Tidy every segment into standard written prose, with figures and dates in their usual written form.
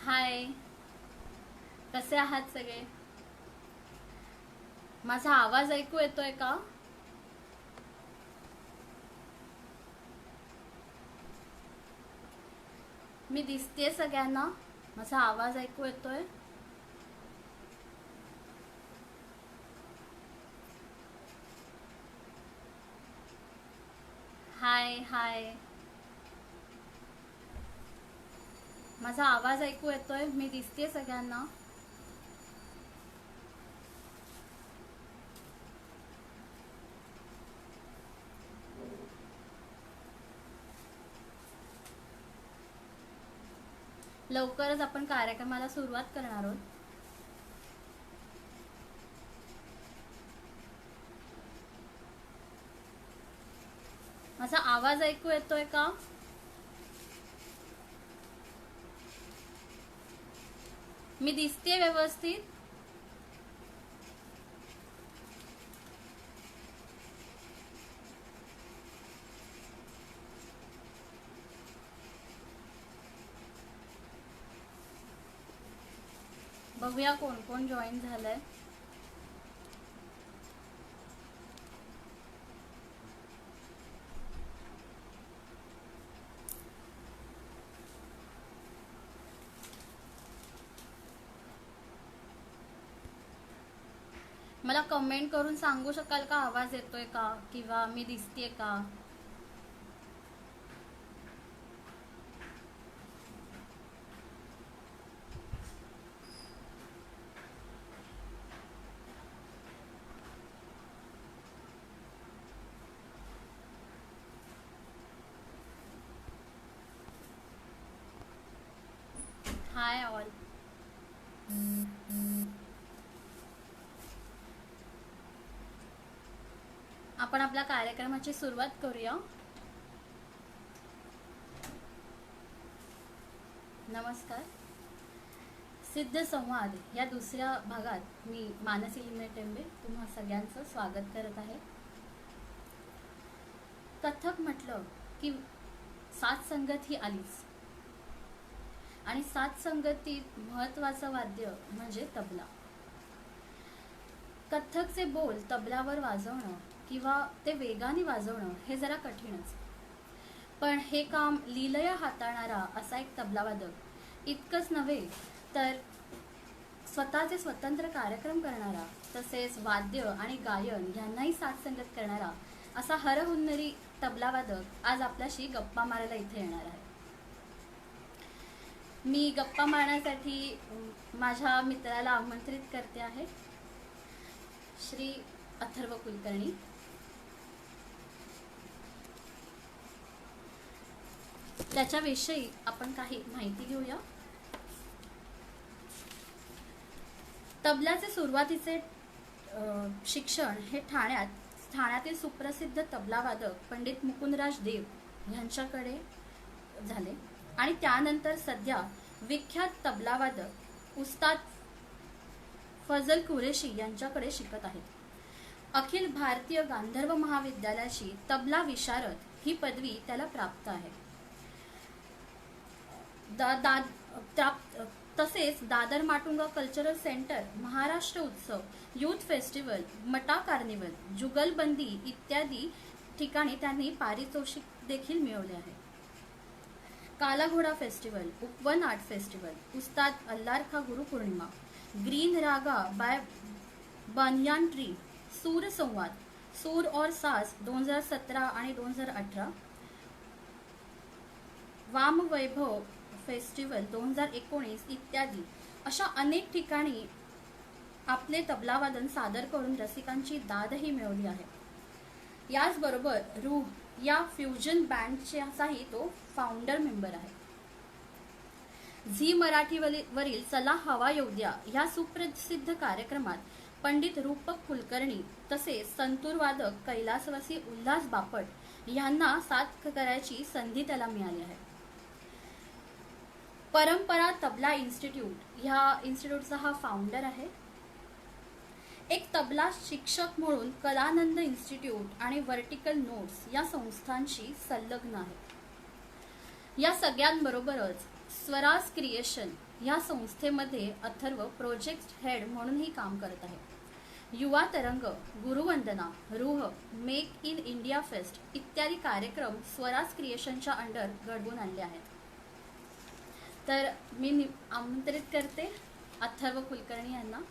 हाय. कसे आहात सगळे? माझा आवाज ऐकू येतोय का? मी दिसतेय सगळ्यांना? माझा आवाज ऐकू येतोय? हाय हाय. माझा आवाज ऐकू येतोय? मी दिसतेय सगळ्यांना? लवकरच आपण कार्यक्रमाला सुरुवात करणार आहोत. माझा आवाज ऐकू येतोय का? मी दिसतेय व्यवस्थित? बघूया कोण कोण जॉईन झालंय. मला कमेंट करून सांगू शकाल का आवाज येतोय का किंवा मी दिसतेय का? Hi all. आपण आपल्या कार्यक्रमाची सुरुवात करूया. नमस्कार. सिद्ध संवाद या दुसऱ्या भागात मी मानसी लिमणे तुम्हा सगळ्यांचं स्वागत करत आहे. कथक म्हटलं की सात संगत ही आलीच आणि सात संगतीत महत्वाचं वाद्य म्हणजे तबला. कथ्थकचे बोल तबल्यावर वाजवणं किंवा ते वेगाने वाजवणं हे जरा कठीणच, पण हे काम लीलया हाताळणारा असा एक तबलावादक इतकंच नव्हे तर स्वतःचे स्वतंत्र कार्यक्रम करणारा, तसेच वाद्य आणि गायन यांनाही साथ संगत करणारा असा हरहुन्नरी तबलावादक आज आपल्याशी गप्पा मारायला इथे येणार आहे. मी गप्पा मारण्यासाठी माझ्या मित्राला आमंत्रित करते आहे, श्री अथर्व कुलकर्णी. त्याच्याविषयी आपण काही माहिती घेऊया. तबल्याचे सुरुवातीचे शिक्षण हे ठाण्यातील सुप्रसिद्ध तबलावादक पंडित मुकुंदराज देव यांच्याकडे झाले आणि त्यानंतर सध्या विख्यात तबलावादक उस्ताद फजल कुरेशी यांच्याकडे शिकत आहेत. अखिल भारतीय गांधर्व महाविद्यालयाची तबला विशारद ही पदवी त्याला प्राप्त आहे. तसेच दादर माटुंगा कल्चरल सेंटर, महाराष्ट्र उत्सव, यूथ फेस्टिवल, मटा कार्निवल, जुगलबंदी इत्यादी ठिकाणी त्यांनी पारितोषिक देखील मिळवले आहे. कालाघोडा फेस्टिवल, उपवन आर्ट फेस्टिवल, उस्ताद अल्लारखा गुरुपौर्णिमा, ग्रीन रागा बाय बनियान ट्री, सूर संवाद, सूर और साज 2017 आणि 2018, वाम वैभव फेस्टिवल 2019 इत्यादी अशा अनेक ठिकाणी आपले तबलावादन सादर करून रसिकांची दादही मिळवली आहे. याचबरोबर रूह या फ्युजन बँडचाही तो फाउंडर मेंबर आहे. झी मराठीवरील चला हवा येऊ द्या या सुप्रसिद्ध कार्यक्रमात पंडित रूपक कुलकर्णी तसेच संतूर वादक कैलासवासी उल्हास बापट यांना साथ करायची संधी त्याला मिळाली आहे. परंपरा तबला इन्स्टिट्यूट ह्या इन्स्टिट्यूटचा हा फाउंडर आहे. एक तबला शिक्षक म्हणून कलानंद इन्स्टिट्यूट आणि वर्टिकल नोट्स या संस्थांशी संलग्न आहे. या सगळ्यांबरोबरच स्वराज क्रिएशन या संस्थेमध्ये अथर्व प्रोजेक्ट हेड म्हणूनही काम करत आहे. युवा तरंग, गुरुवंदना, रूह, मेक इन इंडिया फेस्ट इत्यादी कार्यक्रम स्वराज क्रिएशनच्या अंडर घडवून आणले आहेत. तर मी आमंत्रित करते अथर्व कुलकर्णी यांना.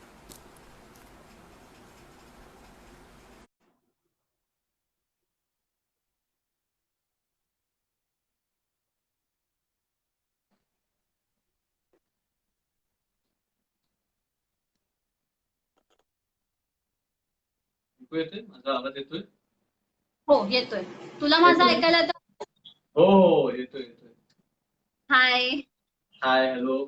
येतोय माझा आवाज येतोय? हो येतोय. तुला माझा ऐकायला येतो? हो हो येतोय येतोय. हाय. Hi hello.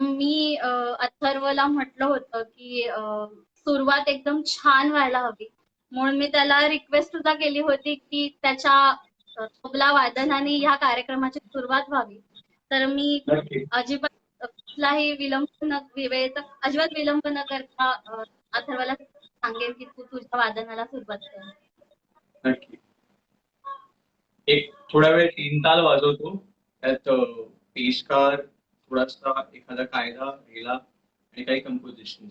मी अथर्वला म्हटलं होतं की सुरुवात एकदम छान व्हायला हवी, म्हणून मी त्याला रिक्वेस्ट सुद्धा केली होती की त्याच्या तबला वादनाने ह्या कार्यक्रमाची सुरुवात व्हावी. तर मी अजिबात कुठलाही वेळेचा अजिबात विलंब न करता अथर्वला सांगेन की तू तुझ्या वादनाला सुरुवात कर. नक्की. एक थोडा वेळ 3 ताल वाजवतो. त्यात पेशकार, थोडासा एखादा कायदा गेला आणि काही कंपोजिशन.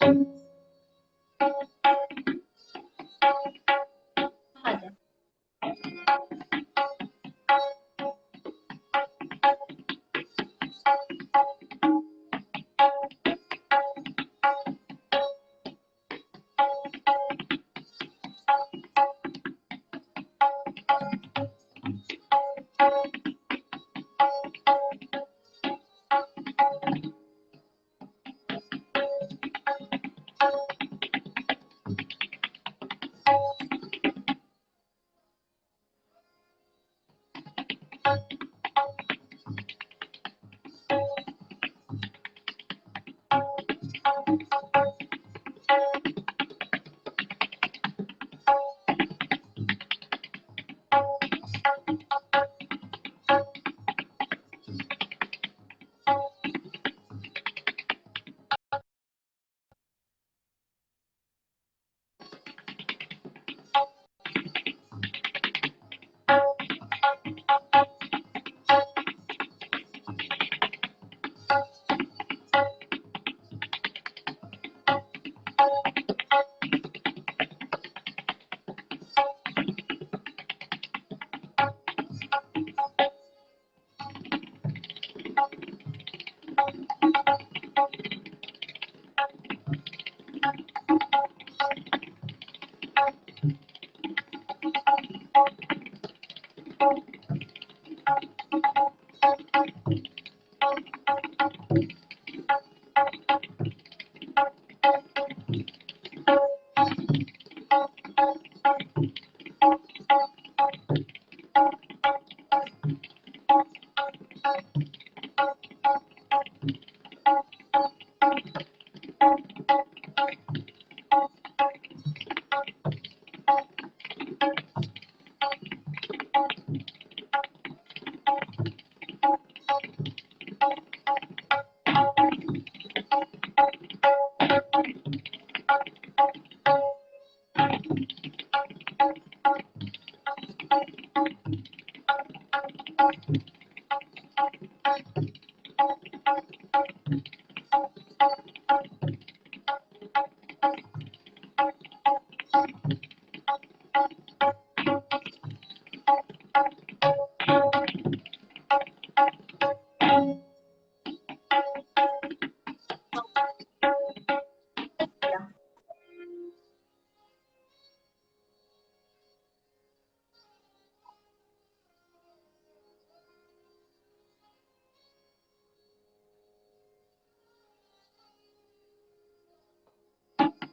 Father.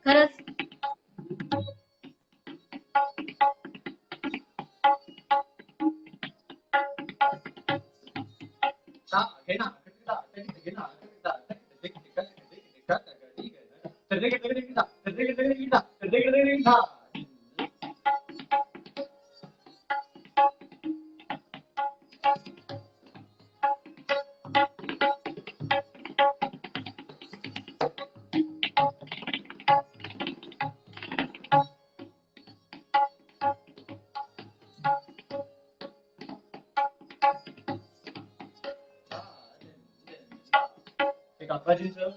खरंच एक अप्पाजींचं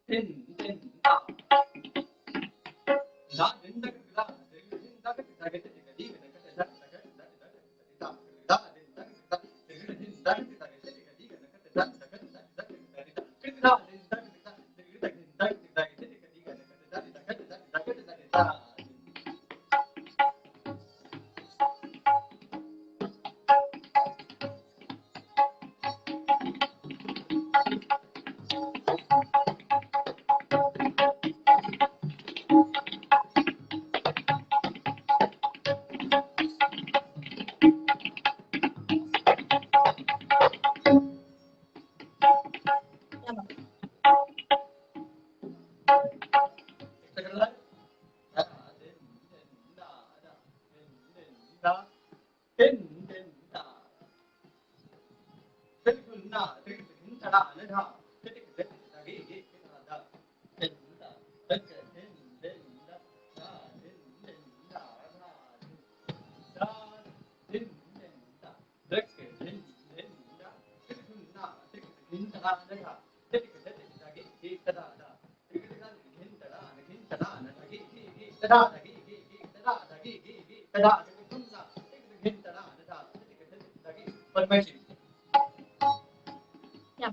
दिन दिन दा दा दिन दा दा दिन दा दा दा दी दा दा दा तदा तगी गी तदा तगी गी तदा तगी तुमसा तगी तदा तदा तगी परमेश्वरी या.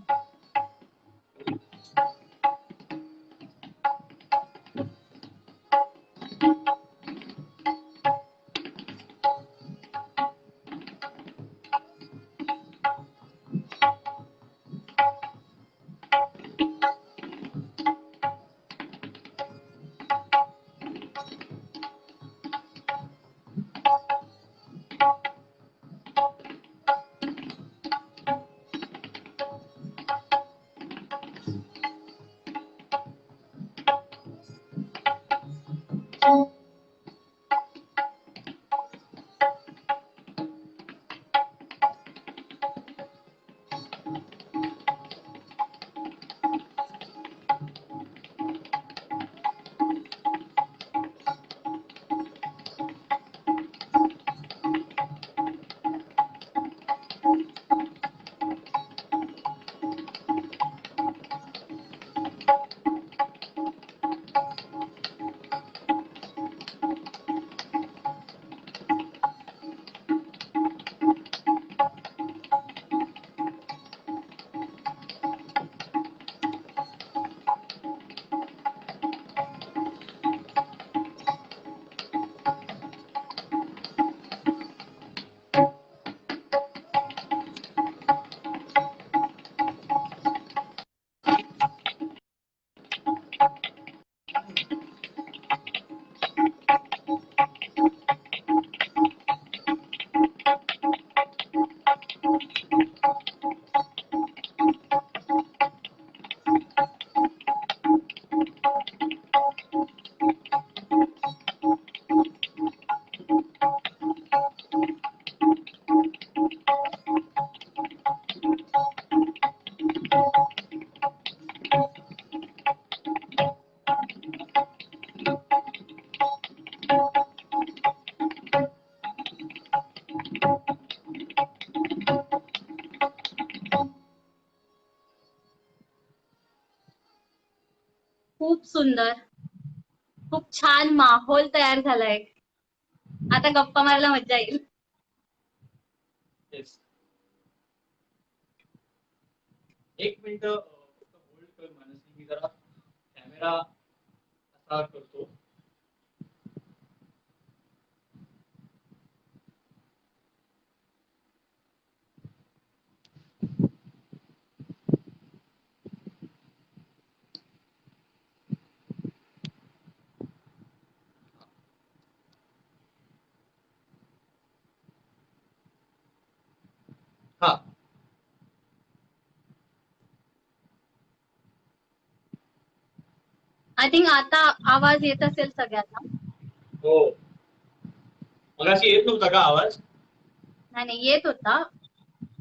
खूप सुंदर, खूप छान माहोल तयार झालाय. आता गप्पा मारायला मजा येईल. येस एक मिनिट फक्त होल्ड कर मानसी मी जरा कॅमेरा असा करतो हा आय थिंक आता आवाज येत असेल सगळ्यांना. हो मगाशी येत नव्हता का आवाज नाही नाही येत होता.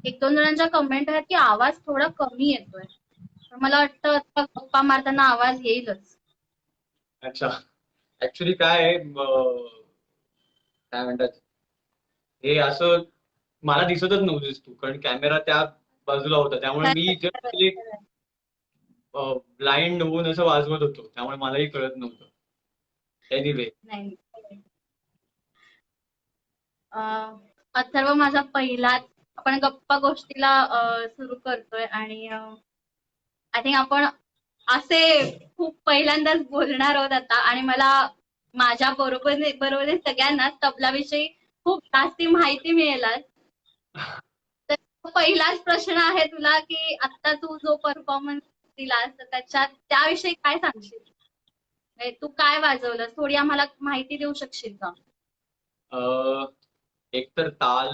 एक दोन जणांच्या कमेंट आहेत की आवाज थोडा कमी येतोय. तर मला वाटतं आता गप्पा मारताना आवाज येईलच. अच्छा ऍक्च्युली काय आहे काय म्हणतात हे असं मला दिसतच नव्हतीस तू कारण कॅमेरा त्या बाजूला होता त्यामुळे मी जस्ट ब्लाइंड होऊन असं वाजवत होतो त्यामुळे मलाही कळत नव्हतं एनिवे नाही. अथर्व माझा पहिलाच आपण गप्पा गोष्टीला सुरू करतोय आणि आय थिंक आपण असे खूप पहिल्यांदाच बोलणार आहोत आता आणि मला माझ्या बरोबर सगळ्यांना तबलाविषयी खूप जास्ती माहिती मिळेल आज. तर पहिलाच प्रश्न आहे तुला की आता तू जो परफॉर्मन्स दिलास तर त्याविषयी काय सांगशील? म्हणजे तू काय वाजवलंस थोडी आम्हाला माहिती देऊ शकशील का? एक तर ताल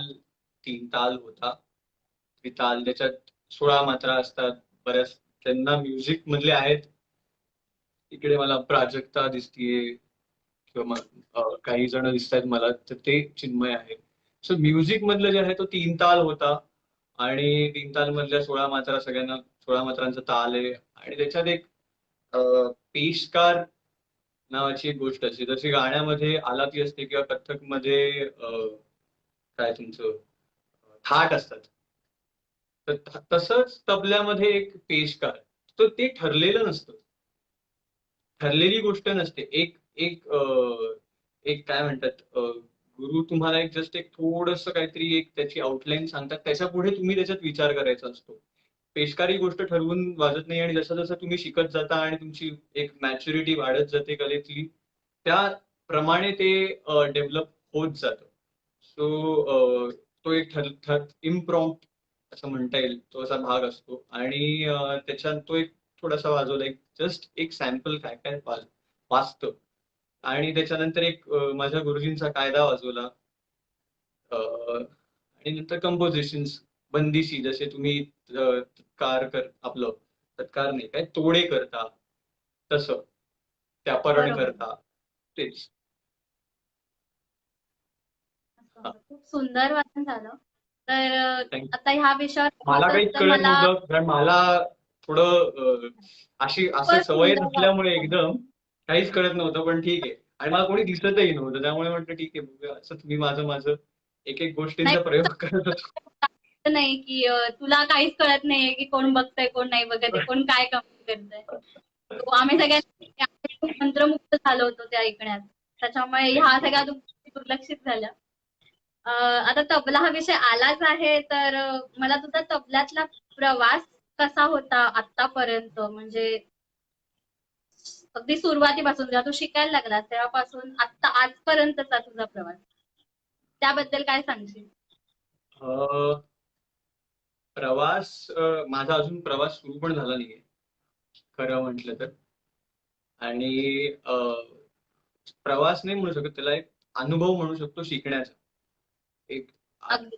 3 ताल होता त्रिताल त्याच्यात 16 मात्रा असतात बऱ्याच त्यांना म्युझिक मधले आहेत इकडे मला प्राजक्ता दिसतीये किंवा मग काही जण दिसत आहेत मला तर ते चिन्मय आहे सो म्युझिक मधलं जे आहे तो 3 ताल होता आणि 3 ताल मधल्या 16 मात्रा सगळ्यांना 16 मात्रांचा ताल आहे आणि त्याच्यात एक पेशकार नावाची एक गोष्ट असते जशी गाण्यामध्ये आलापी असते किंवा कथ्थक मध्ये काय तुमचं थाट असतात तर तसंच तबल्यामध्ये एक पेशकार तर ते ठरलेलं नसतं ठरलेली गोष्ट नसते. एक एक एक काय म्हणतात, गुरु तुम्हाला एक जस्ट एक थोडस काहीतरी एक त्याची आउटलाईन सांगतात, त्याच्या पुढे तुम्ही त्याच्यात विचार करायचा असतो. पेशकारी गोष्ट ठरवून वाजत नाही, आणि जसं जसं तुम्ही शिकत जाता आणि तुमची एक मॅच्युरिटी वाढत जाते कलेतली, त्याप्रमाणे ते डेव्हलप होत जातं. सो तो एक इम्प्रॉम्प्ट असं म्हणता येईल, तो असा भाग असतो. आणि त्याच्यात तो एक थोडासा वाजवला, एक जस्ट एक सॅम्पल काय काय वाचतं. आणि त्याच्यानंतर एक माझ्या गुरुजींचा कायदा वाजवला. आणि नंतर कंपोजिशन्स, बंदिशी, जसे तुम्ही तत्कार आपलं तत्कार नाही काय तोडे करता, तसं त्यापरण बरोबर. करता, तेच. असं हा, असं. खूप सुंदर वाचन झालं. तर थँक्यू. आता ह्या विषयावर मला बोलायचं काहीच तर कळत मला नव्हतं, कारण मला थोडं असं खूपच सवय सुंदर नसल्यामुळे वाटलं. एकदम काहीच कळत नव्हतं. पण ठीक आहे, आणि मला कोणी दिसतही नव्हतं, त्यामुळे म्हटलं ठीक आहे बघूया. असं तुम्ही माझं माझं एक एक नाही, गोष्टींचा प्रयोग करत होतो. असं नाही की तुला काहीच कळत नाहीये की कोण बघतंय कोण नाही बघत आहे, कोण काय कमेंट करतंय. तो आम्ही सगळ्यांनी आम्ही खूप मंत्रमुग्ध झालो होतो ते ऐकण्यात. त्याच्यामुळे ह्या थँक्यू. सगळ्या गोष्टी दुर्लक्षित झाल्या. आता तबला हा विषय आलाच आहे, तर मला तुझा तबल्यातला प्रवास कसा होता आतापर्यंत, म्हणजे अगदी सुरुवातीपासून जेव्हा तू शिकायला लागलास तेव्हापासून आता आजपर्यंतचा तुझा प्रवास, त्याबद्दल काय सांगशील? प्रवास, माझा अजून प्रवास सुरू पण झाला नाहीये, खरं म्हटलं तर. आणि प्रवास नाही म्हणू शकत त्याला, एक अनुभव म्हणू शकतो शिकण्याचा. एक अगदी.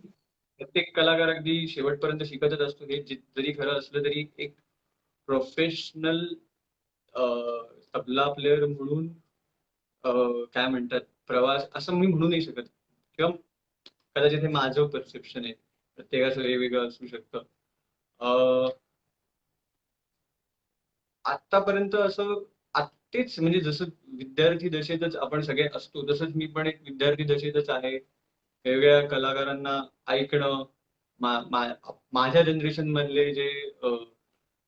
प्रत्येक कलाकार अगदी शेवटपर्यंत शिकतच असतो, हे जरी खरं असलं तरी एक प्रोफेशनल तबला प्लेअर म्हणून काय म्हणतात, प्रवास असं मी म्हणू नाही शकत. किंवा कदाचित हे माझं परसेप्शन आहे, प्रत्येकाचं वेगवेगळं असू शकतं. आतापर्यंत असं तेच म्हणजे जसं विद्यार्थी दशेतच आपण सगळे असतो, तसंच मी पण एक विद्यार्थी दशेतच आहे. वेगवेगळ्या कलाकारांना ऐकणं, माझ्या जनरेशन मधले जे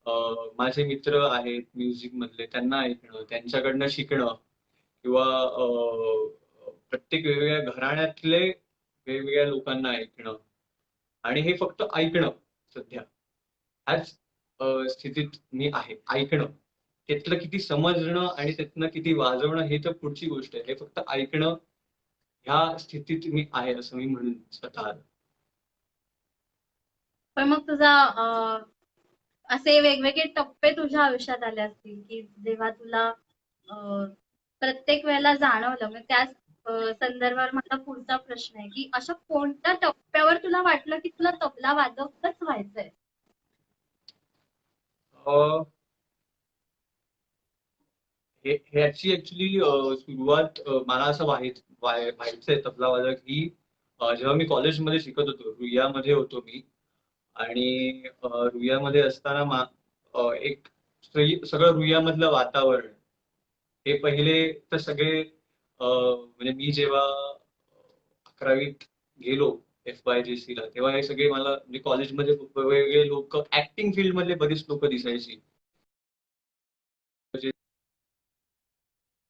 अ, माझे मित्र आहेत म्युझिक मधले, त्यांना ऐकणं, त्यांच्याकडनं शिकणं, किंवा प्रत्येक वेगवेगळ्या घराण्यातले वेगवेगळ्या लोकांना ऐकणं. आणि हे फक्त ऐकणं सध्या, ह्याच स्थितीत मी आहे. ऐकणं, त्यातलं किती समजणं आणि त्यातनं किती वाजवणं हे तर पुढची गोष्ट आहे. हे फक्त ऐकणं, ह्या स्थितीत मी आहे असं मी म्हणून स्वतः. पण मग तुझा असे वेगवेगळे टप्पे तुझ्या आयुष्यात आले असतील की जेव्हा तुला प्रत्येक वेळेला जाणवलं, मग त्याच संदर्भात माझा पुढचा प्रश्न आहे की अशा कोणत्या टप्प्यावर तुला वाटलं की तुला तबला वादकच व्हायचंय? ह्याची ऍक्च्युली सुरुवात, मला असं व्हायचंय तबला वादक ही, जेव्हा मी कॉलेजमध्ये शिकत होतो, रुईयामध्ये होतो मी. आणि रुईयामध्ये असताना एक सगळं रुईयामधलं वातावरण, हे पहिले तर सगळे म्हणजे मी जेव्हा 11वीत गेलो FYJC ला, तेव्हा हे सगळे मला म्हणजे कॉलेजमध्ये वेगवेगळे लोक, ऍक्टिंग फील्ड मधले बरीच लोक दिसायची.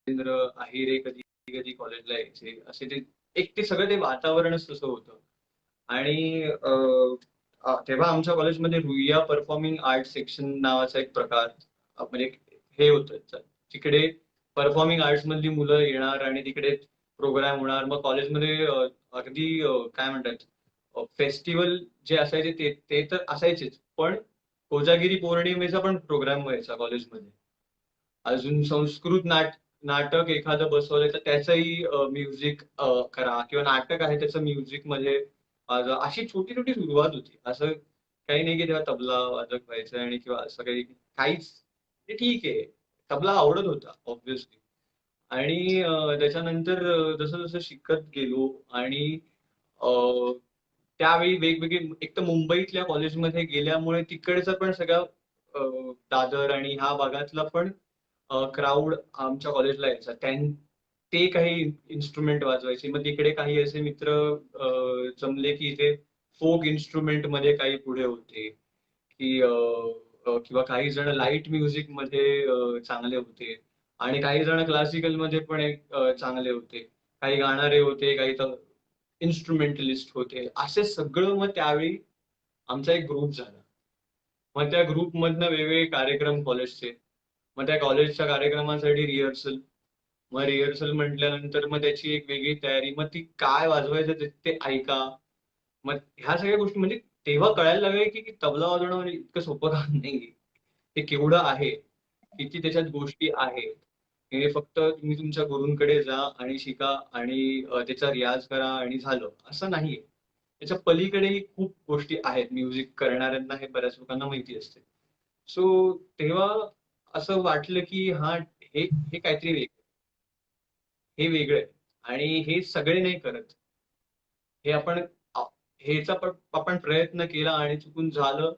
राजेंद्र आहिरे कधी कधी कॉलेजला यायचे, असे ते एक ते सगळं ते वातावरणच तसं होतं. आणि तेव्हा आमच्या कॉलेजमध्ये रुईया परफॉर्मिंग आर्ट सेक्शन नावाचा एक प्रकार, म्हणजे हे होतं, तिकडे परफॉर्मिंग आर्ट्स मधली मुलं येणार आणि तिकडे प्रोग्राम होणार. मग कॉलेजमध्ये अगदी काय म्हणतात, फेस्टिवल जे असायचे ते तर असायचेच, पण कोजागिरी पौर्णिमेचा पण प्रोग्राम व्हायचा कॉलेजमध्ये. अजून संस्कृत नाटक एखादं बसवलंय तर त्याचंही म्युझिक करा, किंवा नाटक आहे त्याचं म्युझिक मध्ये अशी छोटी छोटी सुरुवात होती. असं काही नाही की तेव्हा तबला वादक व्हायचं आणि किंवा असं काही काहीच. ते ठीक आहे, तबला आवडत होता ऑब्व्हियसली. आणि त्याच्यानंतर जसं जसं शिकत गेलो, आणि त्यावेळी वेगवेगळे, एक तर मुंबईतल्या कॉलेजमध्ये गेल्यामुळे तिकडचा पण सगळा दादर आणि ह्या भागातला पण क्राऊड आमच्या कॉलेजला यायचा. ते काही इन्स्ट्रुमेंट वाजवायचे, मग तिकडे काही असे मित्र जमले की इथे फोक इन्स्ट्रुमेंट मध्ये काही पुढे होते, की किंवा काही जण लाईट म्युझिक मध्ये चांगले होते. आणि काही जण क्लासिकल मध्ये पण एक चांगले होते, काही गाणारे होते, काही इन्स्ट्रुमेंटलिस्ट होते. असे सगळं मग त्यावेळी आमचा एक ग्रुप झाला. मग त्या ग्रुपमधनं वेगवेगळे कार्यक्रम कॉलेजचे. मग त्या कॉलेजच्या कार्यक्रमासाठी रिहर्सल. मग रिहर्सल म्हटल्यानंतर मग त्याची एक वेगळी तयारी. मग ती काय वाजवायचं ते ऐका. मग ह्या सगळ्या गोष्टी म्हणजे तेव्हा कळायला लागले की तबला वाजवणं म्हणजे इतकं सोपं काम नाहीये. ते केवढं आहे, किती त्याच्यात गोष्टी आहेत. हे फक्त तुम्ही तुमच्या गुरूंकडे जा आणि शिका आणि त्याचा रियाज करा आणि झालं असं नाहीये. त्याच्या पलीकडेही खूप गोष्टी आहेत. म्युझिक करणाऱ्यांना हे बऱ्याच लोकांना माहिती असते. सो तेव्हा असं वाटलं की हा हे हे काहीतरी वेगळं, हे वेगळं आहे आणि हे सगळे नाही करत. हे आपण आ- हेचा पण आपण प्रयत्न केला आणि चुकून झालं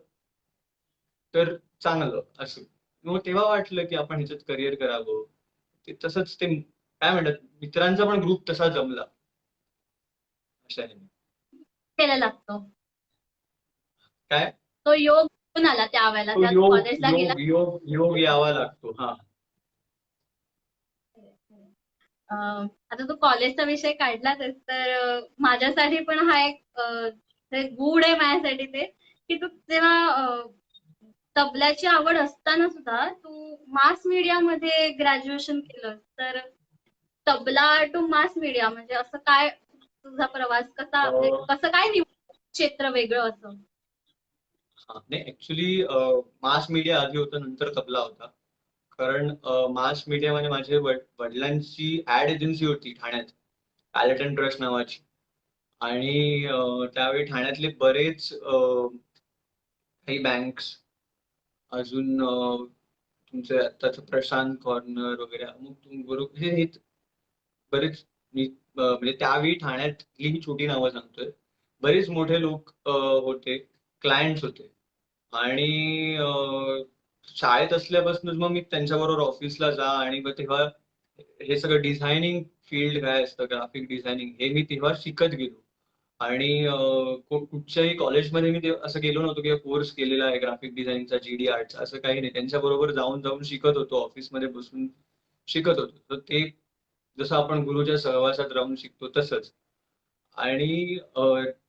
तर चांगलं असं. मग तेव्हा वाटलं की आपण ह्याच्यात करिअर करावं. ते तसंच ते काय म्हणतात, मित्रांचा पण ग्रुप तसा जमला अशा ह्याने. केला लागतो. काय तो योग घेऊन आला त्यावेळेला, तो त्या तू योग कॉलेजला गेला. योग योग योग यावा लागतो. हा. आता तू कॉलेजचा विषय काढलाच तर माझ्यासाठी पण हा एक ते गूढ आहे माझ्यासाठी ते, की तू जेव्हा तबल्याची आवड असताना सुद्धा तू मास मीडिया मध्ये ग्रॅज्युएशन केलं, तर तबला टू मास मीडिया म्हणजे असं काय, तुझा प्रवास कसा म्हणजे अं, कसं काय निवड क्षेत्र वेगळं असं. हा नाही ऍक्च्युली मास मीडिया आधी होतं, नंतर तबला होता. कारण मास मीडियामध्ये माझे वडिलांची ऍड एजन्सी होती ठाण्यात, पॅलेट अँड ट्रस्ट नावाची. आणि त्यावेळी ठाण्यातले बरेच काही बँक्स, अजून तुमचे आत्ताचं प्रशांत कॉर्नर वगैरे, मग बरोबर हे बरेच म्हणजे त्यावेळी ठाण्यातली ही छोटी नावं सांगतोय. बरेच मोठे लोक होते, क्लायंट्स होते. आणि शाळेत असल्यापासूनच मग मी त्यांच्याबरोबर ऑफिसला जा आणि मग तेव्हा हे सगळं डिझायनिंग फील्ड काय असतं, ग्राफिक डिझायनिंग, हे मी तेव्हा शिकत गेलो. आणि कुठच्याही कॉलेजमध्ये मी असं गेलो नव्हतो की कोर्स केलेला आहे ग्राफिक डिझाईनचा, जीडी आर्टचा, असं काही नाही. त्यांच्याबरोबर जाऊन जाऊन शिकत होतो, ऑफिसमध्ये बसून शिकत होतो. तर ते जसं आपण गुरुच्या सहवासात राहून शिकतो तसंच. आणि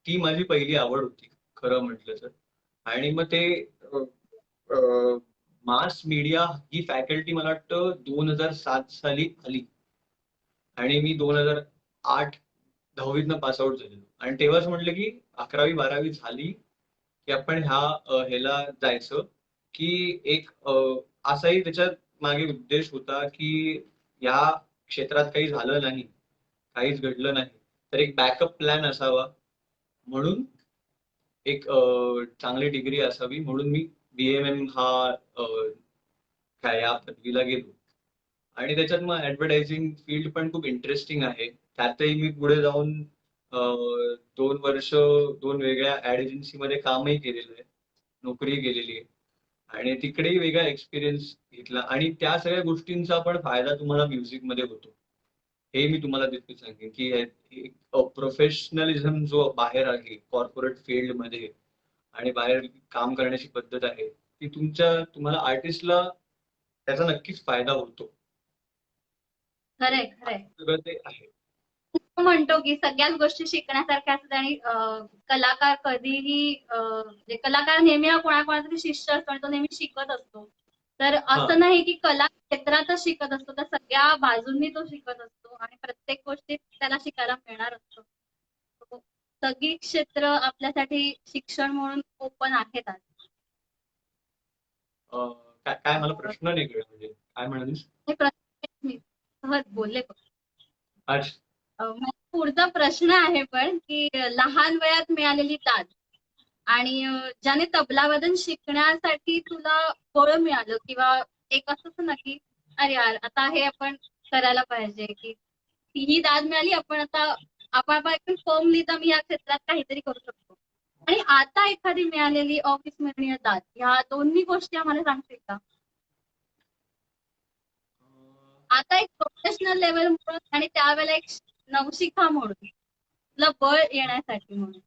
ती माझी पहिली आवड होती खरं म्हटलं तर. आणि मग ते मास मीडिया ही फॅकल्टी मला वाटतं 2007 साली आली आणि मी 2008 10वीतनं पास आउट झालेलो. आणि तेव्हाच म्हटलं की 11वी 12वी झाली की आपण ह्याला जायचं. की एक असाही त्याच्यात मागे उद्देश होता की या क्षेत्रात काही झालं नाही, काहीच घडलं नाही, तर एक बॅकअप प्लॅन असावा. म्हणून एक चांगली डिग्री असावी म्हणून मी बीएमएम हा काय या पदवीला गेलो. आणि त्याच्यात मग ऍडव्हर्टायझिंग फील्ड पण खूप इंटरेस्टिंग आहे. त्यातही मी पुढे जाऊन 2 वर्ष 2 वेगळ्या ऍड एजन्सीमध्ये कामही केलेलं आहे, नोकरीही केलेली आहे. आणि तिकडेही वेगळा एक्सपिरियन्स घेतला आणि त्या सगळ्या गोष्टींचा पण फायदा तुम्हाला म्युझिकमध्ये होतो. हे मी तुम्हाला तिथे सांगेन की प्रोफेशनलिझम जो बाहेर आहे कॉर्पोरेट फील्डमध्ये आणि बाहेर काम करण्याची पद्धत आहे, ती तुम्हाला आर्टिस्टला त्याचा नक्कीच फायदा होतो. खरंय खरंय. असं सगळं ते आहे. तो म्हणतो की सगळ्याच गोष्टी शिकण्यासारख्या असतात आणि कलाकार कधीही म्हणजे कलाकार नेहमी हा कोणाकोणाचा तरी शिष्य असतो आणि तो नेहमी शिकत असतो. तर हा. असं नाही की कला क्षेत्रातच शिकत असतो, तर सगळ्या बाजूंनी तो शिकत असतो आणि प्रत्येक गोष्टीत त्याला शिकायला मिळणार असतो. तो सगळी क्षेत्र आपल्यासाठी शिक्षण म्हणून ओपन आहेत आज. काय काय मला प्रश्न नाही कळला, म्हणजे काय म्हणालीस? हे प्रत्येक मी सहज बोलले. अच्छा. माझा पुढचा प्रश्न आहे पण की लहान वयात मिळालेली दाद आणि ज्याने तबलावादन शिकण्यासाठी तुला बळ मिळालं, किंवा एक असं ना की अरे यार आता हे आपण करायला पाहिजे, की ही दाद मिळाली, आपण एकदम फर्मली तर मी या क्षेत्रात काहीतरी करू शकतो. आणि आता एखादी मिळालेली ऑफिस मधली दाद, ह्या दोन्ही गोष्टी आम्हाला सांगतील का? आता एक प्रोफेशनल लेवल म्हणून आणि त्यावेळेला एक नवशिखा म्हणून तुला बळ येण्यासाठी म्हणून.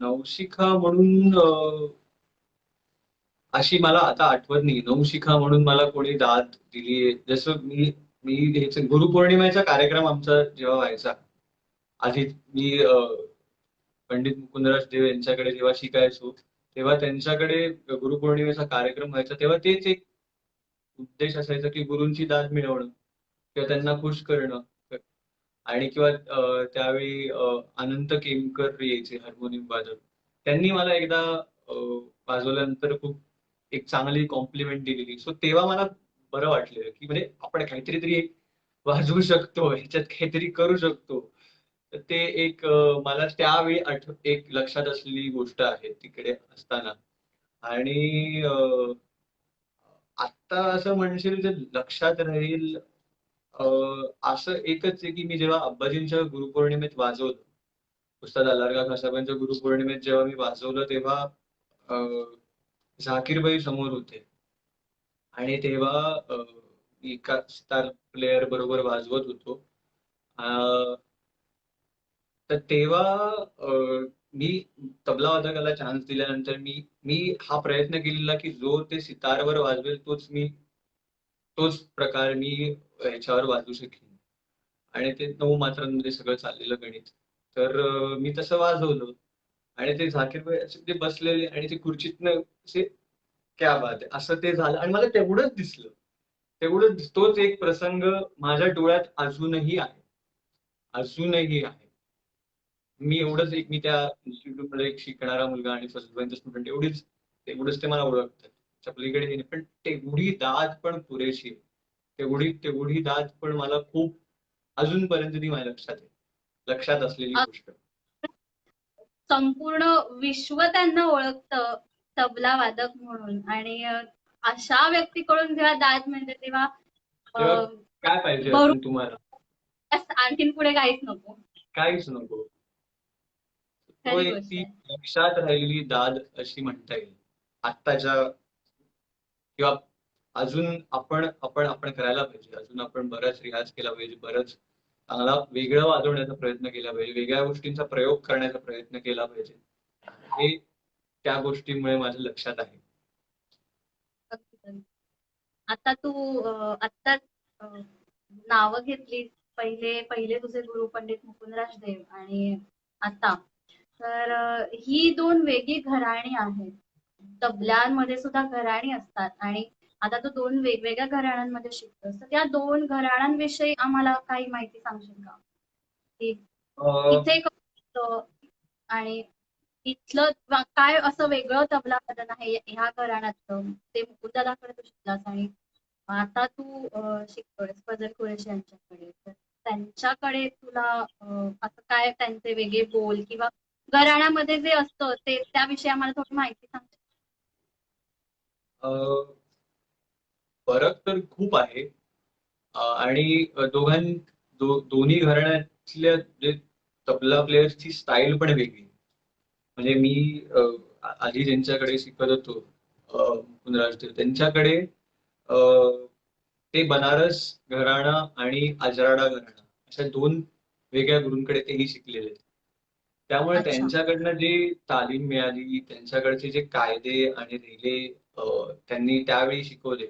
नवशिखा म्हणून अशी मला आता आठवत नाही. नवशिखा म्हणून मला कोणी दाद दिलीये. जसं मी मी ह्याच गुरुपौर्णिमेचा कार्यक्रम आमचा जेव्हा व्हायचा, आधी मी पंडित मुकुंदराज देव यांच्याकडे जेव्हा शिकायचो, तेव्हा त्यांच्याकडे गुरुपौर्णिमेचा कार्यक्रम व्हायचा, तेव्हा तेच एक उद्देश असायचा की गुरूंची दाद मिळवणं किंवा त्यांना खुश करणं. आणि किंवा त्यावेळी अनंत केमकर यायचे हार्मोनियम वादक. त्यांनी मला एकदा वाजवल्यानंतर खूप एक चांगली कॉम्प्लिमेंट दिलेली. सो तेव्हा मला बरं वाटलेलं की म्हणजे आपण काहीतरी तरी एक वाजवू शकतो, ह्याच्यात काहीतरी करू शकतो. तर ते एक मला त्यावेळी एक लक्षात असलेली गोष्ट आहे तिकडे असताना. आणि आत्ता असं म्हणशील तर लक्षात राहील असं एकच आहे की मी जेव्हा अब्बाजींच्या गुरुपौर्णिमेत वाजवलं, उस्ताद अल्लारखा खासाबांच्या गुरुपौर्णिमेत जेव्हा मी वाजवलं, तेव्हा झाकीरभाई समोर होते आणि तेव्हा मी एका स्टार प्लेयर बरोबर वाजवत होतो. अं, तर तेव्हा मी तबला वादकाला चान्स दिल्यानंतर मी मी हा प्रयत्न केलेला की जो ते सितारवर वाजवेल तोच प्रकार मी ह्याच्यावर वाजवू शकेन. आणि ते 9 मात्रांमध्ये सगळं चाललेलं गणित. तर मी तसं वाजवलं आणि ते झाकीर भाई असे ते बसलेले आणि ते खुर्चीतनं असे क्या बात आहे असं ते झालं आणि मला तेवढंच दिसलं. तोच एक प्रसंग माझ्या डोळ्यात अजूनही आहे. अजूनही आहे. मी एवढंच एक मी त्या इन्स्टिट्यूटमध्ये एक शिकणारा मुलगा आणि फर्स्ट बेंच स्टुडंट एवढंच ते मला ओळखतात. त्याच्या पलीकडे हे नाही. पण तेवढी दाद पण पुरेशी आहे. तेवढी दाद पण मला खूप अजूनपर्यंत ती माझ्या लक्षात आहे. लक्षात असलेली अ, गोष्ट. संपूर्ण विश्व त्यांना ओळखतं तबला वादक म्हणून, आणि अशा व्यक्तीकडून जेव्हा दाद मिळते तेव्हा तेव्हा अ, काय पाहिजे भरून अजून तुम्हाला? आणखीन पुढे काहीच नको. काहीच नको. तो खरी एक गोष्ट ती आहे. लक्षात राहिलेली दाद अशी म्हणता येईल. आत्ताच्या किंवा अजून आपण करायला पाहिजे. अजून आपण बराच रियाज केला पाहिजे. बरंच चांगला वेगळं वाजवण्याचा प्रयत्न केला पाहिजे. वेगळ्या गोष्टींचा प्रयोग करण्याचा प्रयत्न केला पाहिजे. हे त्या गोष्टींमुळे माझ्या लक्षात आहे. आता तू आत्ताच नावं घेतली, पहिले पहिले तुझे गुरु पंडित मुकुंदराज देव आणि आता, तर ही दोन वेगळी घराणी आहेत. तबल्यांमध्ये सुद्धा घराणी असतात, आणि आता तू दोन वेगवेगळ्या घराण्यांमध्ये शिकतोस, तर त्या दोन घराण्यांविषयी आम्हाला काही माहिती सांगशील का? की अं, इथे कसं होतं आणि इथलं काय असं वेगळं तबला वादन आहे ह्या घराण्यातलं, ते मुकुंददादाकडे तू शिकलास आणि आता तू शिकतोयस फजल कुरेशी यांच्याकडे, तर त्यांच्याकडे तुला असं काय त्यांचे वेगळे बोल किंवा घराण्यामध्ये जे असतं ते त्याविषयी आम्हाला थोडी माहिती सांग. अं, फरक तर खूप आहे. आणि दोन्ही घराण्यातल्या जे तबला प्लेयर्सची स्टाईल पण वेगळी. म्हणजे मी आधी ज्यांच्याकडे शिकत होतो, मुकुंदराज देव, त्यांच्याकडे ते बनारस घराणा आणि अजराडा घराणा अशा दोन वेगळ्या गुरूंकडे तेही शिकलेले आहेत. त्यामुळे अच्छा. त्यांच्याकडनं जी तालीम मिळाली, त्यांच्याकडचे जे कायदे आणि रेले त्यांनी त्यावेळी शिकवले.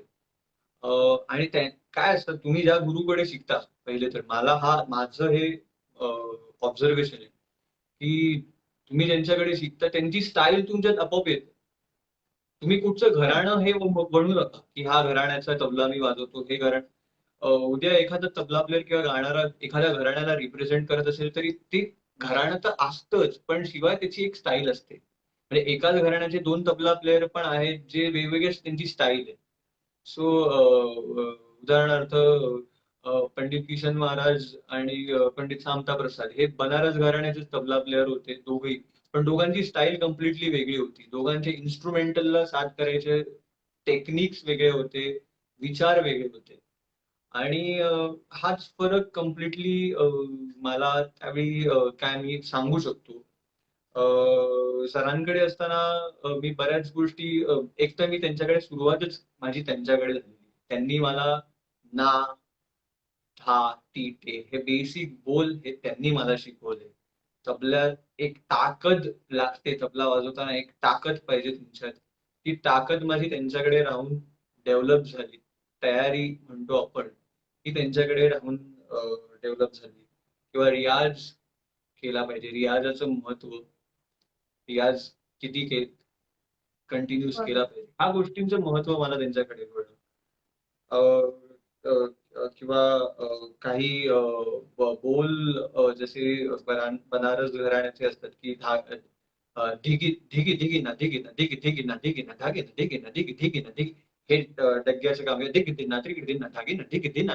आणि काय असतं, तुम्ही ज्या गुरुकडे शिकता, पहिले तर माझं हे ऑब्झर्वेशन आहे की तुम्ही ज्यांच्याकडे शिकता त्यांची स्टाईल तुमच्यात आपोआप येते. तुम्ही कुठचं हम्म. घराणं हे बनू नका की हा घराण्याचा तबला मी वाजवतो, हे घराणं. उद्या एखादा तबला प्लेअर किंवा गाणारा एखाद्या घराण्याला रिप्रेझेंट करत असेल तरी ते घराणं तर असतंच, पण शिवाय त्याची एक स्टाईल असते. म्हणजे एकाच घराण्याचे दोन तबला प्लेअर पण आहेत जे वेगवेगळ्या त्यांची स्टाईल आहे. सो उदाहरणार्थ पंडित किशन महाराज आणि पंडित सामता प्रसाद हे बनारस घराण्याचे तबला प्लेअर होते दोघेही. पण दोघांची स्टाईल कम्प्लिटली वेगळी होती. दोघांचे इन्स्ट्रुमेंटलला साथ करायचे टेक्निक्स वेगळे होते, विचार वेगळे होते. आणि हाच फरक कम्प्लिटली मला त्यावेळी काय मी सांगू शकतो. सरांकडे असताना मी बऱ्याच गोष्टी एक तर मी त्यांच्याकडे सुरुवातच माझी त्यांच्याकडे झाली. त्यांनी मला ना, था, ती, ते हे बेसिक बोल हे त्यांनी मला शिकवले. तबल्यात एक ताकद लागते, तबला वाजवताना एक ताकद पाहिजे तुमच्यात. ती ताकद माझी त्यांच्याकडे राहून डेव्हलप झाली. तयारी म्हणतो आपण, ती त्यांच्याकडे राहून डेव्हलप झाली. किंवा रियाज केला पाहिजे, रियाजाचं महत्व, रियाज किती कंटिन्यूस केला बरोबर. पाहिजे, ह्या गोष्टींचं महत्व मला त्यांच्याकडे कळलं. अ, अ, किंवा काही बोल जसे बनारस घराण्याचे असतात की धिगी धिगी धिगी ना धिगी ना धिगी धिगी ना धिगी ना धागे ना धिगी ना धिगी धिगी ना धिगी, हे डग्ग्याचं काम आहे. धिगी दिना त्रिगी दिना धागे ना धिगी दिना,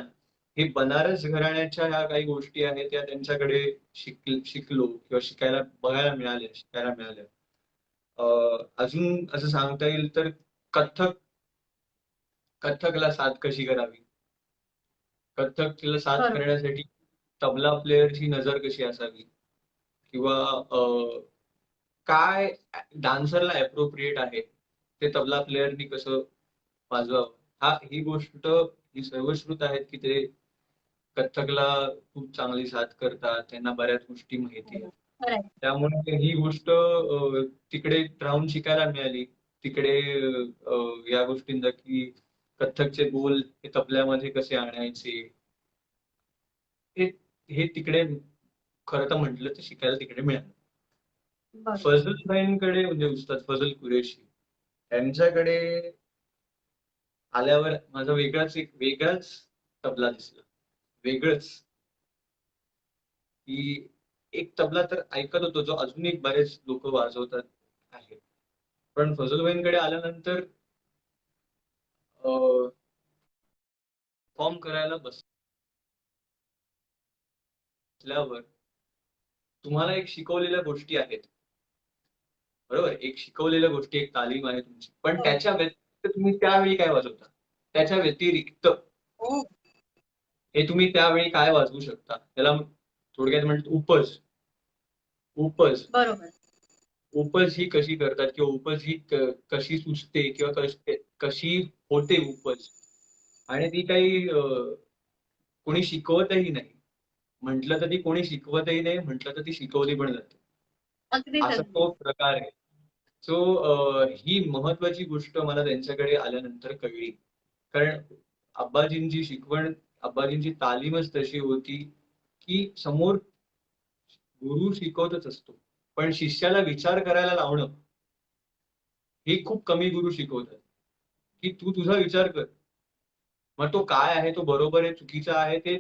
हे बनारस घराण्याच्या ह्या काही गोष्टी आहेत त्या त्यांच्याकडे शिकलो किंवा शिकायला बघायला मिळाल्या, शिकायला मिळाल्या. अजून असं सांगता येईल तर कथ्थक, कथ्थकला साथ कशी करावी, कथ्थकला साथ बरोबर. करण्यासाठी तबला प्लेअरची नजर कशी असावी, किंवा काय डान्सरला अप्रोप्रिएट आहे ते तबला प्लेअरनी कसं वाजवावं, ही गोष्ट ही सर्वश्रुत आहेत की ते कथ्थकला खूप चांगली साथ करतात, त्यांना बऱ्याच गोष्टी माहिती आहेत. खरंय. त्यामुळे ही गोष्ट तिकडे राहून शिकायला मिळाली. तिकडे या गोष्टींचा की कथ्थकचे बोल हे तबल्यामध्ये कसे आणायचे, हे हे तिकडे खरं तर म्हटलं तर शिकायला तिकडे मिळालं. बरोबर. फजल भाईंकडे म्हणजे उस्ताद फजल कुरेशी यांच्याकडे आल्यावर माझा वेगळाच तबला दिसला. वेगळंच, की एक तबला तर ऐकत होतो जो अजूनही बरेच लोक वाजवतात आहे. पण फजलभाईंकडे आल्यानंतर फॉर्म करायला बसल्यावर तुम्हाला एक शिकवलेल्या गोष्टी आहेत, बरोबर, एक शिकवलेल्या गोष्टी, एक तालीम आहे तुमची, पण हो. त्याच्या व्यतिरिक्त तुम्ही त्यावेळी काय वाजवता, त्याच्या व्यतिरिक्त हो. हे तुम्ही त्यावेळी काय वाजवू शकता, त्याला थोडक्यात म्हणतात उपज. उपज बरोबर. उपज ही कशी करतात किंवा उपज ही कशी सुचते किंवा कशी होते उपज, आणि ती काही कोणी शिकवतही नाही. म्हटलं तर ती कोणी शिकवतही नाही, म्हटलं तर ती शिकवली पण जाते, अगदीच, असा अगदी. तो प्रकार आहे. सो ही महत्वाची गोष्ट मला त्यांच्याकडे आल्यानंतर कळली. कारण अब्बाजींची शिकवण, अब्बाजींची तालीमच तशी होती की समोर गुरु शिकवतच असतो, पण शिष्याला विचार करायला लावणं हे खूप कमी गुरु शिकवतात. की तू तुझा विचार कर, मग तो काय आहे, तो बरोबर आहे चुकीचा आहे ते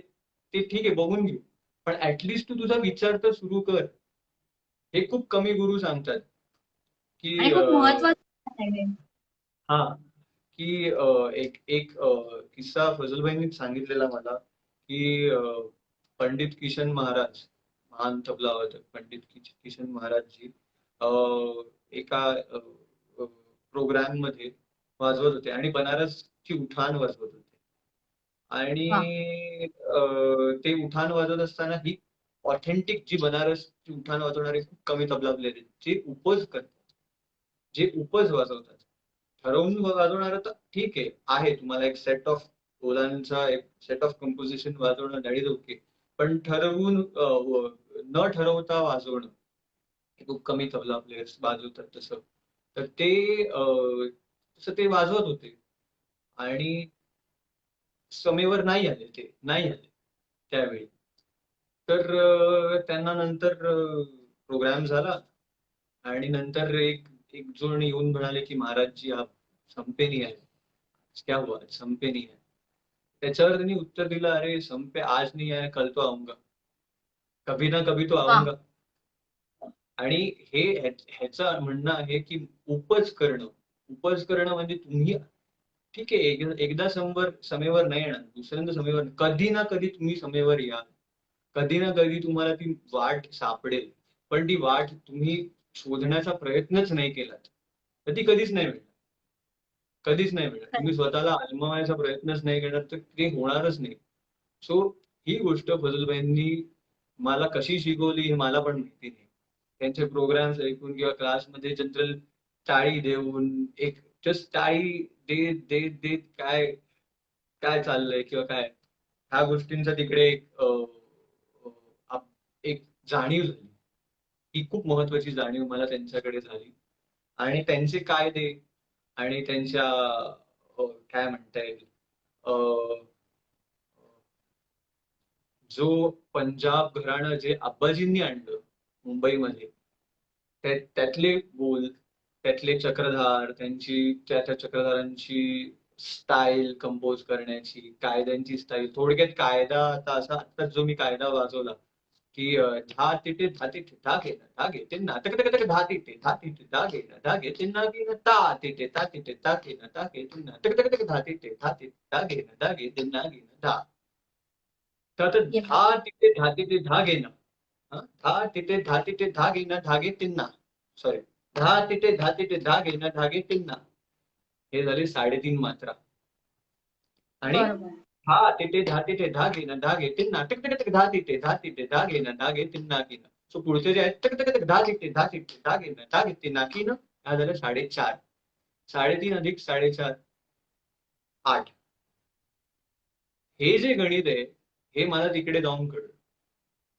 ते ठीक आहे बघून घेऊ, पण ऍटलिस्ट तू तुझा विचार तर सुरू कर. हे खूप कमी गुरु सांगतात की आणि खूप महत्वाचं आहे. हा, की एक एक किस्सा फजलभाईंनी सांगितलेला मला की पंडित किशन महाराज, महान तबला वादक पंडित किशन महाराजजी एका प्रोग्राम मध्ये वाजवत होते आणि बनारसची उठाण वाजवत होते. वा. आणि ते उठाण वाजवत असताना ही ऑथेंटिक जी बनारसची उठाण वाजवणारे खूप कमी तबला प्लेयर आहेत, जे उपज करतात, जे उपज वाजवतात. ठरवून वाजवणारं तर ठीक आहे तुम्हाला एक सेट ऑफ ओलांचा एक सेट ऑफ कंपोजिशन वाजवणं दॅट इज ओके, पण ठरवून न ठरवता वाजवणं हे खूप कमी तबला प्लेयर्स वाजवतात तसं. तर ते तसं ते वाजवत होते आणि समेवर नाही आले, ते नाही आले त्यावेळी. तर त्यांना नंतर प्रोग्राम झाला आणि नंतर एक एक जण येऊन म्हणाले की महाराज जी आप संपे नहीं आए, क्या हुआ, संपे नहीं आए. त्याच्यावर त्यांनी उत्तर दिलं, अरे संपे आज नहीं आए कल तो आऊंगा, कभी ना कभी तो वा. आऊंगा. आणि ह्याचं म्हणणं आहे की उपज करणं म्हणजे तुम्ही ठीक आहे, एकदा समेवर नाही येणार, दुसऱ्यांदा समेवर कधी ना कधी तुम्ही समेवर या, कधी ना कधी तुम्हाला ती वाट सापडेल, पण ती वाट तुम्ही शोधण्याचा प्रयत्नच नाही केलात तर ती कधीच नाही मिळणार, कधीच नाही मिळणार. तुम्ही स्वतःला आजमावायचा प्रयत्नच नाही करणार तर ते होणारच नाही. सो ही गोष्ट फजलभाईंनी मला कशी शिकवली हे मला पण माहिती नाही. त्यांचे प्रोग्राम्स ऐकून किंवा क्लासमध्ये जनरल टाळी देऊन एक जस्ट टाळी देत देत देत काय काय चाललंय किंवा काय, ह्या गोष्टींचा तिकडे एक एक जाणीव झाली. ही खूप महत्वाची जाणीव मला त्यांच्याकडे झाली. आणि त्यांचे कायदे आणि त्यांच्या काय म्हणता येईल जो पंजाब घराणं जे आब्बाजींनी आणलं मुंबईमध्ये, त्यातले बोल, त्यातले चक्रधार, त्या त्या चक्रधारांची स्टाईल कंपोज करण्याची, कायद्यांची स्टाईल, थोडक्यात कायदा आता असा आत्ताच जो मी कायदा वाजवला की धा तिथे धा तिथे धा घे ना धा घे ते ना तक तक तक धा तिथे धा घे ना धा घे ते ना घे ना ता तिथे ता घे ना ता घे ते ना तक तक तक धा तिथे धा घे ना धा घे ते ना घे ना धा. तर आता धा तिथे धा तिथे धा घे ना, धा तिथे धा तिथे धा घे ना धागे तिन्ना, सॉरी, धा तिथे धा तिथे धा घे ना धागे तिन्ना, हे झाले 3.5 मात्रा. आणि बरोबर. धा तिथे धा तिथे धा घे ना धागे तिन्ना टक टक टक धा तिथे धा घे ना धागे तिन्ना की ना. सो पुढचे जे आहेत टक टक टक धा तिथे धा घे ना धागे तिन्ना की ना, ह्या झालं 4.5. 3.5 अधिक 4.5 8. हे जे गणित आहे हे मला तिकडे जाऊन कळलं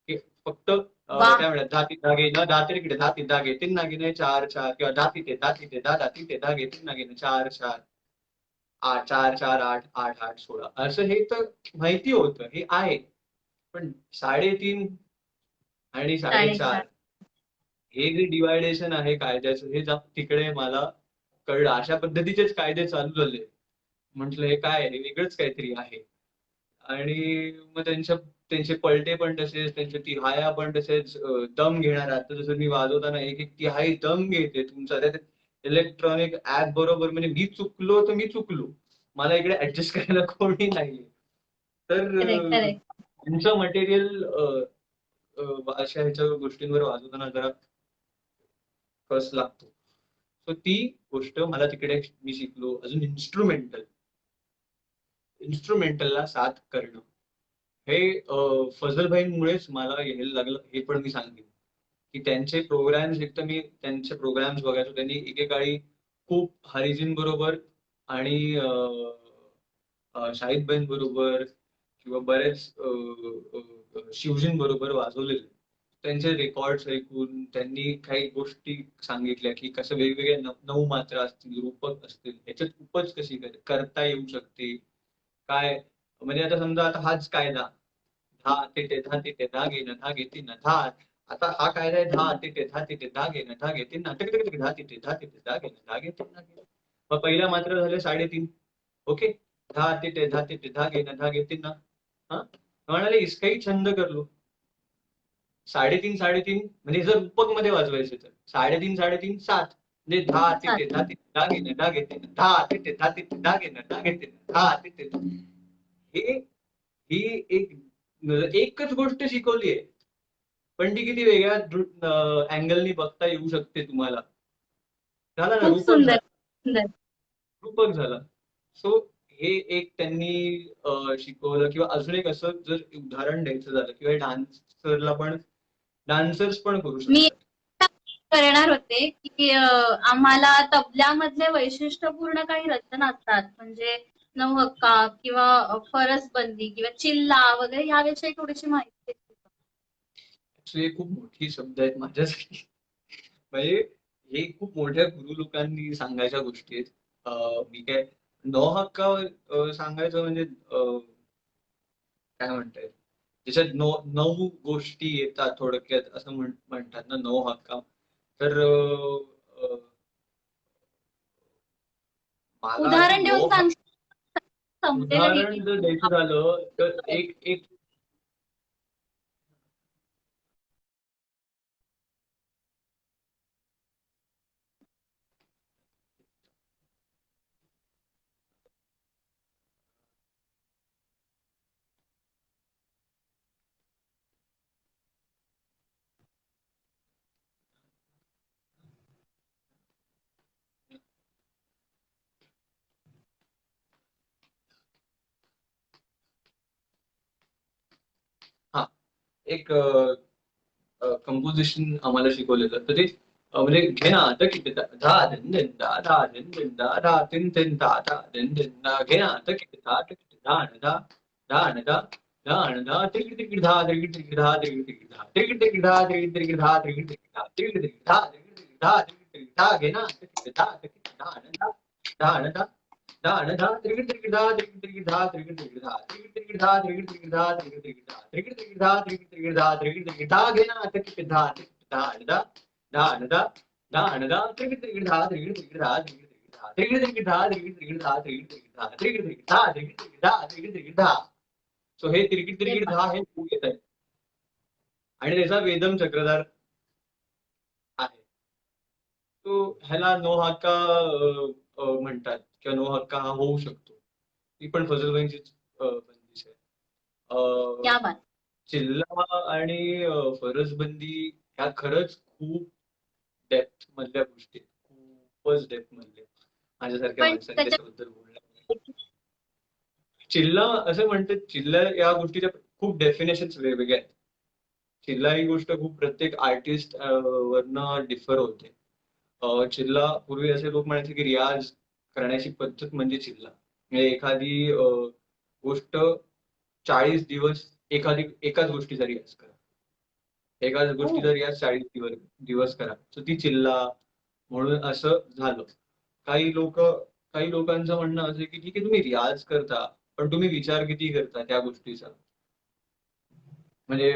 की फक्त वा. काय म्हणतात धा तिथे धागे न धा तिकडे धा तिथे धागे तिन्ना की नाही 4 4 किंवा धा तिथे धा तिथे धागे तिन्ना की 4 4 8 4 4 8 8 8 16 असं हे तर माहिती होतं, हे आहे. पण 3.5 आणि 4.5 हे जे डिवायडेशन आहे कायद्याचं हे तिकडे मला कळलं. अशा पद्धतीचेच कायदे चालू झाले. म्हटलं हे काय आहे, वेगळंच काहीतरी आहे. आणि मग त्यांचे पलटे पण तसेच, त्यांच्या तिहाया पण तसेच, दम घेणार. आता जसं मी वाजवताना एक एक तिहाई दम घेते तुमचा त्या इलेक्ट्रॉनिक ऍप बरोबर. म्हणजे मी चुकलो तर मी चुकलो, मला इकडे ऍडजस्ट करायला कोणी नाहीये. तर त्यांचं मटेरियल अशा ह्याच्या गोष्टींवर वाजवताना जरा कस लागतो. सो ती गोष्ट मला तिकडे मी शिकलो. अजून इन्स्ट्रुमेंटलला साथ करणं हे फजलभाईंमुळेच मला यायला लागलं, हे पण मी सांगेन. की त्यांचे प्रोग्राम्स, एक तर मी त्यांचे प्रोग्राम्स बघायचो. त्यांनी एकेकाळी खूप हरिजीन बरोबर आणि शाहिदबाईं बरोबर किंवा बरेच शिवजीन बरोबर वाजवलेले. त्यांचे रेकॉर्ड्स ऐकून त्यांनी काही गोष्टी सांगितल्या की कसं वेगवेगळ्या 9 मात्रा असतील, रूपक असतील, ह्याच्यात उपज कशी करता येऊ शकते. काय म्हणजे आता समजा आता हाच कायदा धा तिथे धा तिथे धा घे ना धा घे तिन्ना धा. आता हा कायदा आहे धा तिथे धा तिथे धा घे ना धा घे तिन्ना टक टक टक धा तिथे धा घे ना धा घे तिन्ना. मग पहिल्या मात्र झाले 3.5. ओके, धा तिथे धा घे ना धा घे तिन्ना. हा म्हणाले इसकाही छंद कर लो. 3.5 म्हणजे जर रूपक मध्ये वाजवायचे तर 3.5 7. म्हणजे धा तिथे धा घे ना धा घे तिन्ना धा तिथे धा घे ना धा घे तिन्ना धा तिथे. हे ही एकच गोष्ट शिकवली आहे, पण ती किती वेगळ्या अँगलनी बघता येऊ शकते तुम्हाला. झाला ना, खूप रूपक सुंदर. झाला, रूपक झाला. सो हे एक त्यांनी शिकवलं. किंवा अजून एक असं जर उदाहरण द्यायचं झालं किंवा डान्सर्स पण करू मी शकतात. करणार होते की आम्हाला तबल्यामधले वैशिष्ट्यपूर्ण काही रचना असतात, म्हणजे नवहक्का किंवा फरसबंदी किंवा चिल्ला वगैरे याविषयी थोडीशी माहिती देते का? हे खूप मोठी शब्द आहेत माझ्यासाठी. म्हणजे हे खूप मोठ्या गुरु लोकांनी सांगायच्या गोष्टी आहेत. मी काय नौहक्कावर सांगायचं म्हणजे काय म्हणताय, त्याच्यात 9 गोष्टी येतात थोडक्यात असं म्हणतात ना, 9 हक्का. तर मला आधी उदाहरण देऊन सांगशील, समजेल उदाहरण नीट. जर द्यायचं झालं तर एक एक हा एक कंपोजिशन आम्हाला शिकवलेलं. तर ते म्हणजे घे ना आता किती धा दिन दिन दा धा दिन दिन दा धा दिन दिन दा धा दिन दिन दा घे ना आता किती धा धा धा धा धा धा धाण धा त्रिकिट त्रिकिट धा त्रिकिट त्रिकिट धा त्रिकिट त्रिकिट धा त्रिकिट त्रिकिट धा त्रिकिट त्रिकिट धा त्रिकिट त्रिकिट धा त्रिकिट त्रिकिट धा त्रिकिट त्रिकिट धा त्रिकिट त्रिकिट धा घे ना त्रिकिट धा त्रिकिट धाण धा धाण धा धाण धा त्रिकिट त्रिकिट धा त्रिकिट त्रिकिट धा त्रिकिट त्रिकिट धा त्रिकिट त्रिकिट धा त्रिकिट त्रिकिट धा त्रिकिट त्रिकिट धा त्रिकिट त्रिकिट धा त्रिकिट त्रिकिट धा त्रिकिट त्रिकिट धा घे ना त्रिकिट धा त्रिकिट धाण धा धाण धा धाण धा त्रिकिट त्रिकिट धा त्रिकिट त्रिकिट धा त्रिकिट त्रिकिट धा त्रिकिट त्रिकिट धा त्रिकिट त्रिकिट धा त्रिकिट त्रिकिट धा त्रिकिट त्रिकिट धा त्रिकिट त्रिकिट धा. सो हे त्रिकिट अरे त्रिकिट वा. धा हे सूर येत आहे आणि त्याचा वेदम चक्रधार आहे. तो ह्याला नो हक्का म्हणतात किंवा नो हक्का हा होऊ शकतो. ती पण फजलबाईंचीच बंदिश आहे. क्या बात. चिल्ला आणि फरसबंदी ह्या खरंच खूप डेप्थ मधल्या गोष्टी आहेत. खूपच डेप्थ मधल्या. माझ्यासारख्या पण माणसाने त्याच्या त्याच्याबद्दल बोलणं. चिल्ला असं म्हणतात, चिल्ला या गोष्टीच्या खूप डेफिनेशन्स वेगवेगळ्या आहेत. चिल्ला ही गोष्ट खूप प्रत्येक आर्टिस्ट वरनं डिफर होते. चिल्ला पूर्वी असे लोक म्हणायचे की रियाज करण्याची पद्धत म्हणजे चिल्ला. म्हणजे एखादी गोष्ट 40 दिवस एकाच गोष्टीचा रियाज करा. एकाच हो. गोष्टीचा रियाज 40 दिवस करा. सो ती चिल्ला म्हणून असं झालं. काही लोकांचं म्हणणं असं आहे की ठीक आहे तुम्ही रियाज करता, पण तुम्ही विचार किती करता त्या गोष्टीचा. म्हणजे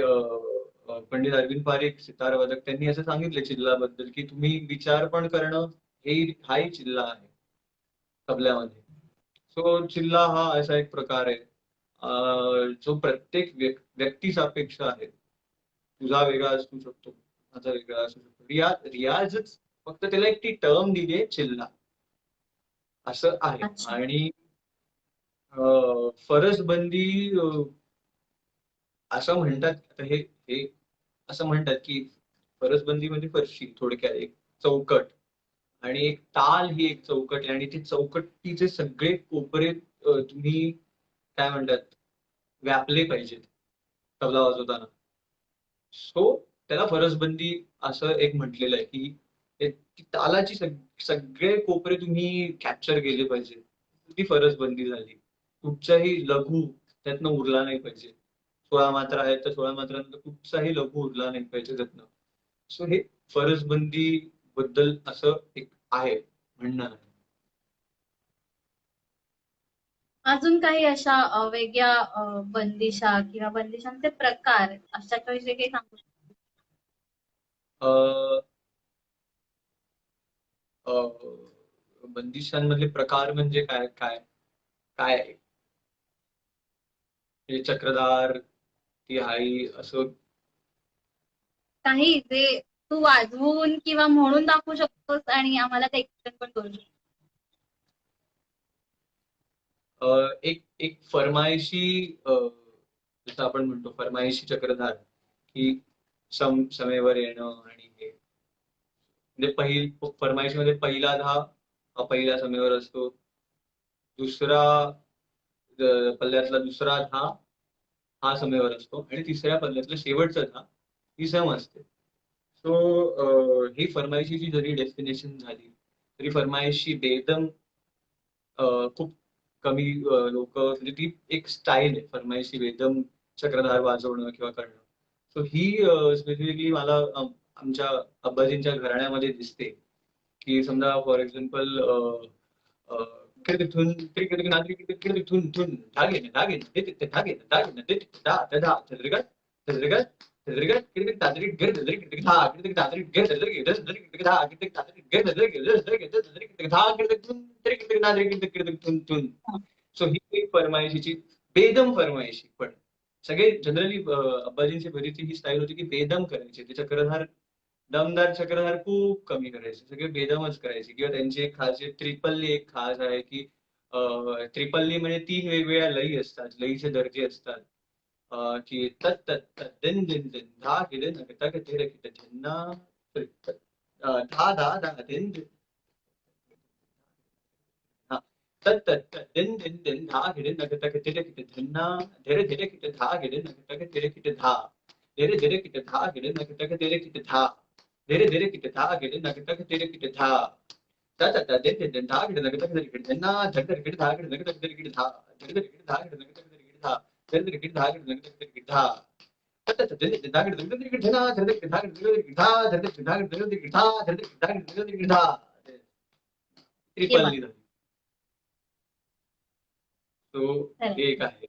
पंडित अरविंद पारिख सितार वादक त्यांनी असं सांगितलं चिल्लाबद्दल की तुम्ही विचार पण करणं हाही चिल्ला आहे तबल्यामध्ये. सो चिल्ला हा असा एक प्रकार आहे जो प्रत्येक व्यक्ती सापेक्ष आहे. तुझा वेगळा असू शकतो, माझा वेगळा असू शकतो. रियाजच फक्त त्याला एक ती टर्म दिली आहे चिल्ला असं आहे. अच्छा. आणि फरसबंदी असं म्हणतात, आता हे असं म्हणतात की फरसबंदी म्हणजे फरशी थोडक्यात एक चौकट आणि एक ताल ही एक चौकट आहे आणि ती चौकटीचे सगळे कोपरे तुम्ही काय म्हणतात व्यापले पाहिजेत तबला वाजवताना. सो त्याला फरसबंदी असं एक म्हटलेलं आहे की ती तालाची सगळे कोपरे तुम्ही कॅप्चर केले पाहिजे. ती फरसबंदी झाली. कुठचाही लघु त्यातनं उरला नाही पाहिजे. 16 मात्रा आहेत तर 16 मात्रांनंतर कुठचाही लघु उरला नाही पाहिजे त्यातनं. सो हे फरसबंदी बद्दल असं एक आहे म्हणणं आहे. अजून काही अशा वेगळ्या बंदिशा किंवा बंदिशांचे प्रकार अशाच्या विषयी काही सांगू शकतो? अ, अ, बंदिशांमधले प्रकार म्हणजे काय काय काय आहे? म्हणजे चक्रधार, तिहाई असं. काही जे तू वाजवून किंवा म्हणून दाखवू शकतोस आणि आम्हाला ते एक्सप्लेन पण करू शकतो. एक एक फरमाईशी जसं आपण म्हणतो फरमाईशी चक्रधार की समेवर येणं आणि हे म्हणजे फरमाईशीमध्ये पहिला धा हा पहिल्या समेवर असतो. दुसरा पल्ल्यातला दुसरा धा हा समेवर असतो आणि तिसऱ्या पल्ल्यातला शेवटचा धा ही सम असते. सो ही फरमाईशीची जरी डेस्टिनेशन झाली तरी फरमाईशी बेदम खूप कमी लोक म्हणजे ती एक स्टाईल आहे फरमाईशी बेदम चक्रधार वाजवणं किंवा करणं. सो ही स्पेसिफिकली मला आमच्या अब्बाजींच्या घराण्यामध्ये दिसते की समजा फॉर एक्झाम्पल तिथून तिथून थुन धागे धागे ते धागे धागे ते धा धा चंद्रिका चंद्रिका चंद्रिका किती तांत्रिक घर चंद्रिक किती धा किती तांत्रिक घर चंद्रिक चंद्रिक किती धा किती तांत्रिक घर चंद्रिक चंद्रिक चंद्रिक किती धा किती थुन किती तांत्रिक किती थुन थुन. सो ही एक फरमाईशीची बेदम फरमाईशी पण सगळे जनरली अब्बाजींची बरीचशी ही स्टाईल होती की बेदम करायची. ते चक्रधार दमदार चक्रधार खूप कमी करायचे. सगळे बेदमच करायचे किंवा त्यांची एक खासियत त्रिपल्ली एक खास आहे की त्रिपल्ली म्हणजे 3 वेगवेगळ्या लयी असतात. लयीचे दर्जे असतात. की तत तत तत दिन दिन दिन धा किडे नक तक थिर किट झन्ना धा धा धा दिन दिन हाँ. तत तत तत दिन दिन दिन धा किडे नक तक थिर किट झन्ना धीरे धीरे किट धा किडे नक तक थिर किट धा धीरे धीरे किट धा किडे नक तक थिर किट धा धीरे धीरे किट धा किडे नक तक थिर किट धा तत तत दिन दिन दिन धा किडे नक तक थिर किट झन्ना धक धक किट धा किडे नक तक थिर किट धा धक धक किट धा किडे नक तक थिर किट धा ये ट्रिपल बात. झाली. तो खरंय. एक आहे.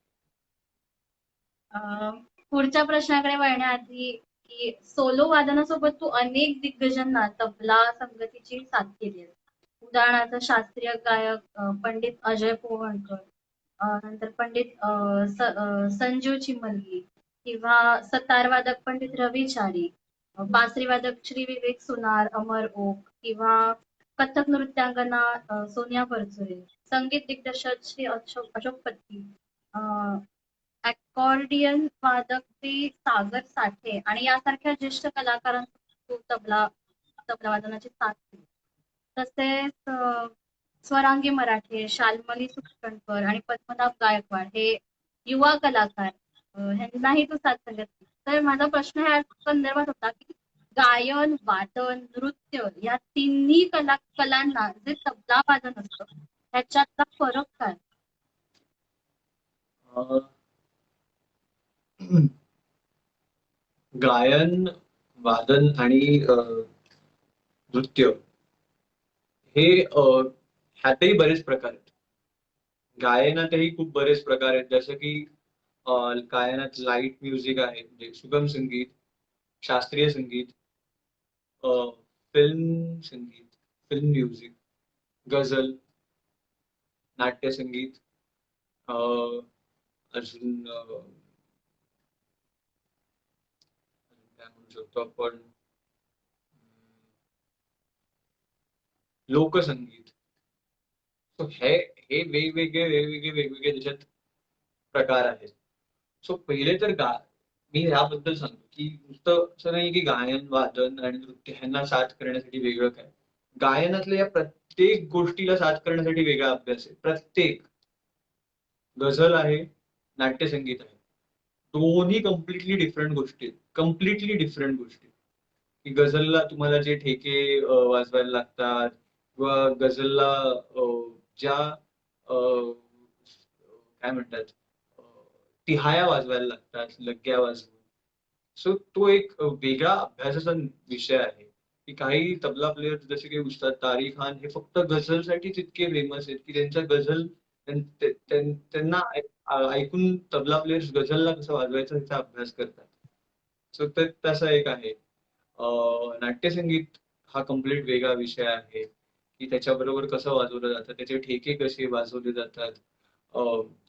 अं, पुढच्या प्रश्नाकडे वळण्याआधी की सोलो वादनासोबत तू अनेक दिग्गजांना तबला संगतीची साथ केली आहे. उदाहरणार्थ शास्त्रीय गायक पंडित अजय पोवणकर, नंतर पंडित संजीव चिमलगी किंवा सतारवादक पंडित रवी चारी, बासरीवादक श्री विवेक सुनार, अमर ओक किंवा कथक नृत्यांगना सोनिया परचुरे, संगीत दिग्दर्शक श्री अशोक पत्की, अकॉर्डियन वादक श्री सागर साठे आणि यासारख्या ज्येष्ठ कलाकारांना तबला वादनाची साथ दिली. तसेच स्वरांगी मराठे, शाल्मली सुकणकर आणि पद्मनाभ गायकवाड हे युवा कलाकार ह्यांनाही तो साथ संगत केली. तर माझा प्रश्न ह्या संदर्भात होता की गायन, वादन, नृत्य या तिन्ही कलांना जे तबला वादन असतं ह्याच्यातला फरक काय? गायन, वादन आणि नृत्य हे ह्यातही बरेच प्रकार आहेत. गायनातही खूप बरेच प्रकार आहेत, जसं की गायनात लाईट म्युझिक आहे, म्हणजे सुगम संगीत, शास्त्रीय संगीत, फिल्म संगीत, फिल्म म्युझिक, गझल, नाट्यसंगीत, अजून काय म्हणू शकतो आपण, लोकसंगीत. सो हे हे वेगवेगळे त्याच्यात प्रकार आहेत. सो पहिले तर मी ह्याबद्दल सांगतो की नुसतं असं नाही की गायन, वादन आणि नृत्य ह्यांना साथ करण्यासाठी वेगळं काय. गायनातल्या या प्रत्येक गोष्टीला साथ करण्यासाठी वेगळा अभ्यास आहे. प्रत्येक गझल आहे, नाट्यसंगीत आहे, दोन्ही कम्प्लिटली डिफरंट गोष्टी आहेत. कम्प्लिटली डिफरंट गोष्टी. की गझलला तुम्हाला जे ठेके वाजवायला लागतात किंवा गझलला ज्या काय म्हणतात, तिहाया वाजवायला लागतात, लग्ग्या वाजवून. सो तो एक वेगळा अभ्यासाचा विषय आहे. की काही तबला प्लेयर जसे की उस्ताद तारिक खान हे फक्त गझलसाठीच इतके फेमस आहेत की त्यांच्या गझल त्यांना ऐकून तबला प्लेयर्स गझलला कसं वाजवायचं ह्याचा अभ्यास करतात. सो तसा एक आहे. नाट्यसंगीत हा कम्प्लीट वेगळा विषय आहे की त्याच्याबरोबर कसं वाजवलं जातं, त्याचे ठेके कसे वाजवले जातात.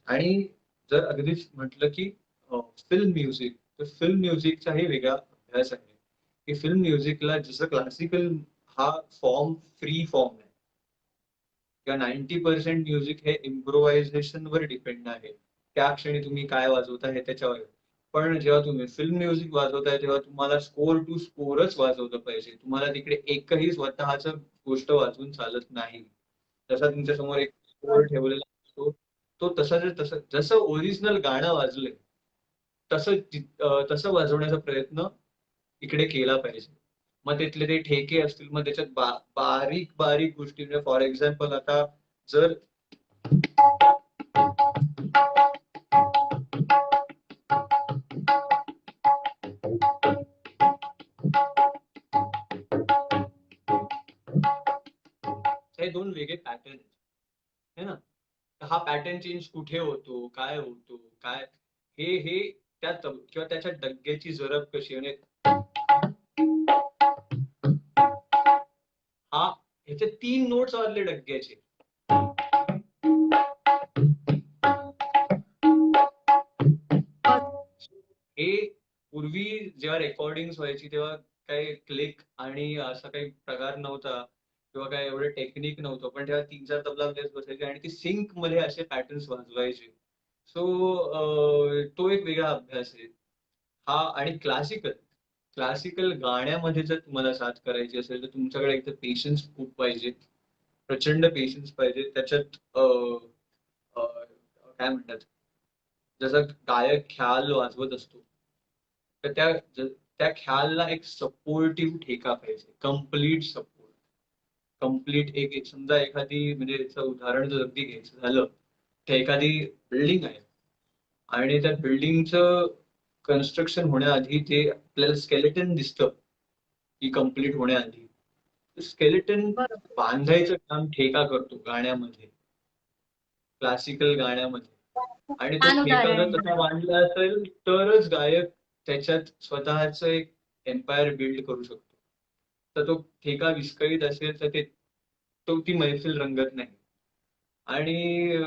आणि जर अगदीच म्हटलं की फिल्म म्युझिक, तर फिल्म म्युझिकचाही वेगळा अभ्यास आहे. की फिल्म म्युझिकला जसं क्लासिकल हा फॉर्म फ्री फॉर्म आहे किंवा 90% म्युझिक हे इम्प्रोव्हायझेशन वर डिपेंड आहे. त्या क्षणी तुम्ही काय वाजवता हे त्याच्यावर. पण जेव्हा तुम्ही फिल्म म्युझिक वाजवताय तेव्हा तुम्हाला स्कोर टू स्कोरच वाजवलं पाहिजे. तुम्हाला तिकडे एकही स्वतःच गोष्ट वाजवून चालत नाही. जसा तुमच्या समोर एक स्कोर ठेवलेला असतो, तो तसं जसं ओरिजिनल गाणं वाजलंय तसं वाजवण्याचा प्रयत्न इकडे केला पाहिजे. मग तिथले ते ठेके असतील, मग त्याच्यात बारीक बारीक गोष्टी, म्हणजे फॉर एक्झाम्पल आता जर हे दोन वेगळे पॅटर्न आहेत है ना. तर हा पॅटर्न चेंज कुठे होतो, काय होतो, काय हे त्या किंवा त्याच्या डग्ग्याची जरब कशी, म्हणजे हा ह्याचे 3 नोट्स वाजले डग्ग्याचे. हे पूर्वी जेव्हा रेकॉर्डिंग व्हायची तेव्हा काही क्लिक आणि असा काही प्रकार नव्हता किंवा काय एवढं टेक्निक नव्हतं, पण तेव्हा 3-4 तबला प्लेयर्स बसायचे आणि ते सिंक मध्ये असे पॅटर्न्स वाजवायचे. सो तो एक वेगळा अभ्यास आहे हा. आणि क्लासिकल क्लासिकल गाण्यामध्ये जर तुम्हाला साथ करायची असेल तर तुमच्याकडे एक तर पेशन्स खूप पाहिजे, प्रचंड पेशन्स पाहिजे. त्याच्यात काय म्हणतात, जसं गायक ख्याल वाजवत असतो तर त्या ख्यालला एक सपोर्टिव्ह ठेका पाहिजे, कम्प्लीट सपोर्ट. कम्प्लीट एक समजा एखादी, म्हणजे याचं उदाहरण जर अगदी घ्यायचं झालं तर एखादी बिल्डिंग आहे आणि त्या बिल्डिंगचं कन्स्ट्रक्शन होण्याआधी ते आपल्याला स्केलेटन दिसतं की कम्प्लीट होण्याआधी. स्केलेटन बरोबर. बांधायचं काम ठेका करतो गाण्यामध्ये, क्लासिकल गाण्यामध्ये. खूप आणि तो छान ठेका उदाहरण जर आहे. तसा बांधला असेल तरच गायक त्याच्यात स्वतःचं एक एम्पायर बिल्ड करू शकतो. तर तो ठेका विस्कळीत असेल तर ती मैफिल रंगत नाही. आणि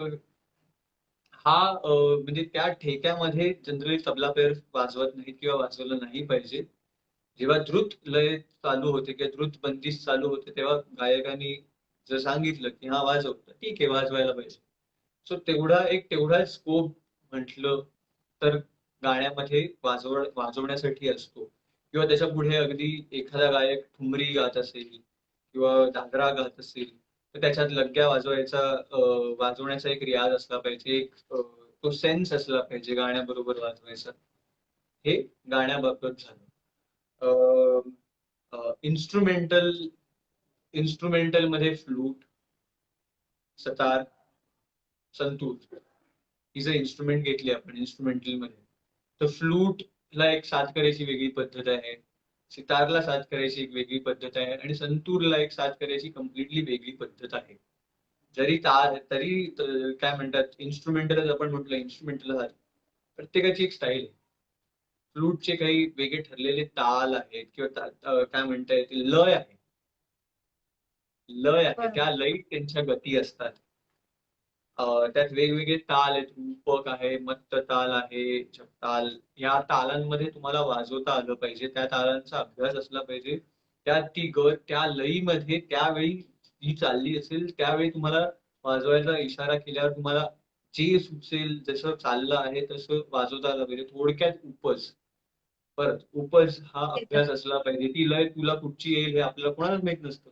म्हणजे त्या ठेक्यामध्ये जनरली तबला प्लेअर वाजवत नाहीत किंवा वाजवलं नाही पाहिजे. जेव्हा द्रुत लय चालू होते किंवा द्रुत बंदिश चालू होते तेव्हा गायकांनी जर सांगितलं की हा वाजव, तर ठीक आहे वाजवायला पाहिजे. सो तेवढा स्कोप म्हटलं तर गाण्यामध्ये वाजवण्यासाठी असतो. किंवा त्याच्या पुढे अगदी एखादा गायक ठुमरी गात असेल किंवा दादरा गात असेल तर त्याच्यात लग्ग्या वाजवण्याचा एक रियाज असला पाहिजे, तो सेन्स असला पाहिजे गाण्याबरोबर वाजवायचा. हे गाण्याबाबत झालं. इन्स्ट्रुमेंटल इन्स्ट्रुमेंटल मध्ये फ्लूट, सतार, संतूर ही जर इन्स्ट्रुमेंट घेतली आपण इन्स्ट्रुमेंटल मध्ये, तर फ्लूटला एक साथ करायची वेगळी पद्धत आहे, सितारला साथ करायची एक वेगळी पद्धत आहे आणि संतूरला एक साथ करायची कम्प्लिटली वेगळी पद्धत आहे. काय म्हणतात इन्स्ट्रुमेंटल आपण म्हटलं इन्स्ट्रुमेंटल प्रत्येकाची एक स्टाईल आहे. फ्लूटचे काही वेगळे ठरलेले ताल आहेत किंवा काय म्हणता येतील लय आहे. बरोबर. त्या लयीत त्यांच्या गती असतात. त्यात वेगवेगळे ताल आहेत, रूपक आहे, मत्त ताल आहे, जपताल. या तालांमध्ये तुम्हाला वाजवता आलं पाहिजे, त्या तालांचा अभ्यास असला पाहिजे. त्यात ती त्या लयीमध्ये त्यावेळी जी चालली असेल त्यावेळी तुम्हाला वाजवायचा इशारा केल्यावर तुम्हाला जे सुचेल जसं चाललं आहे तसं वाजवता आलं पाहिजे. थोडक्यात उपज. परत उपज हा ते तर अभ्यास असला पाहिजे. ती लय तुला कुठची येईल हे आपल्याला कोणालाच माहित नसतं.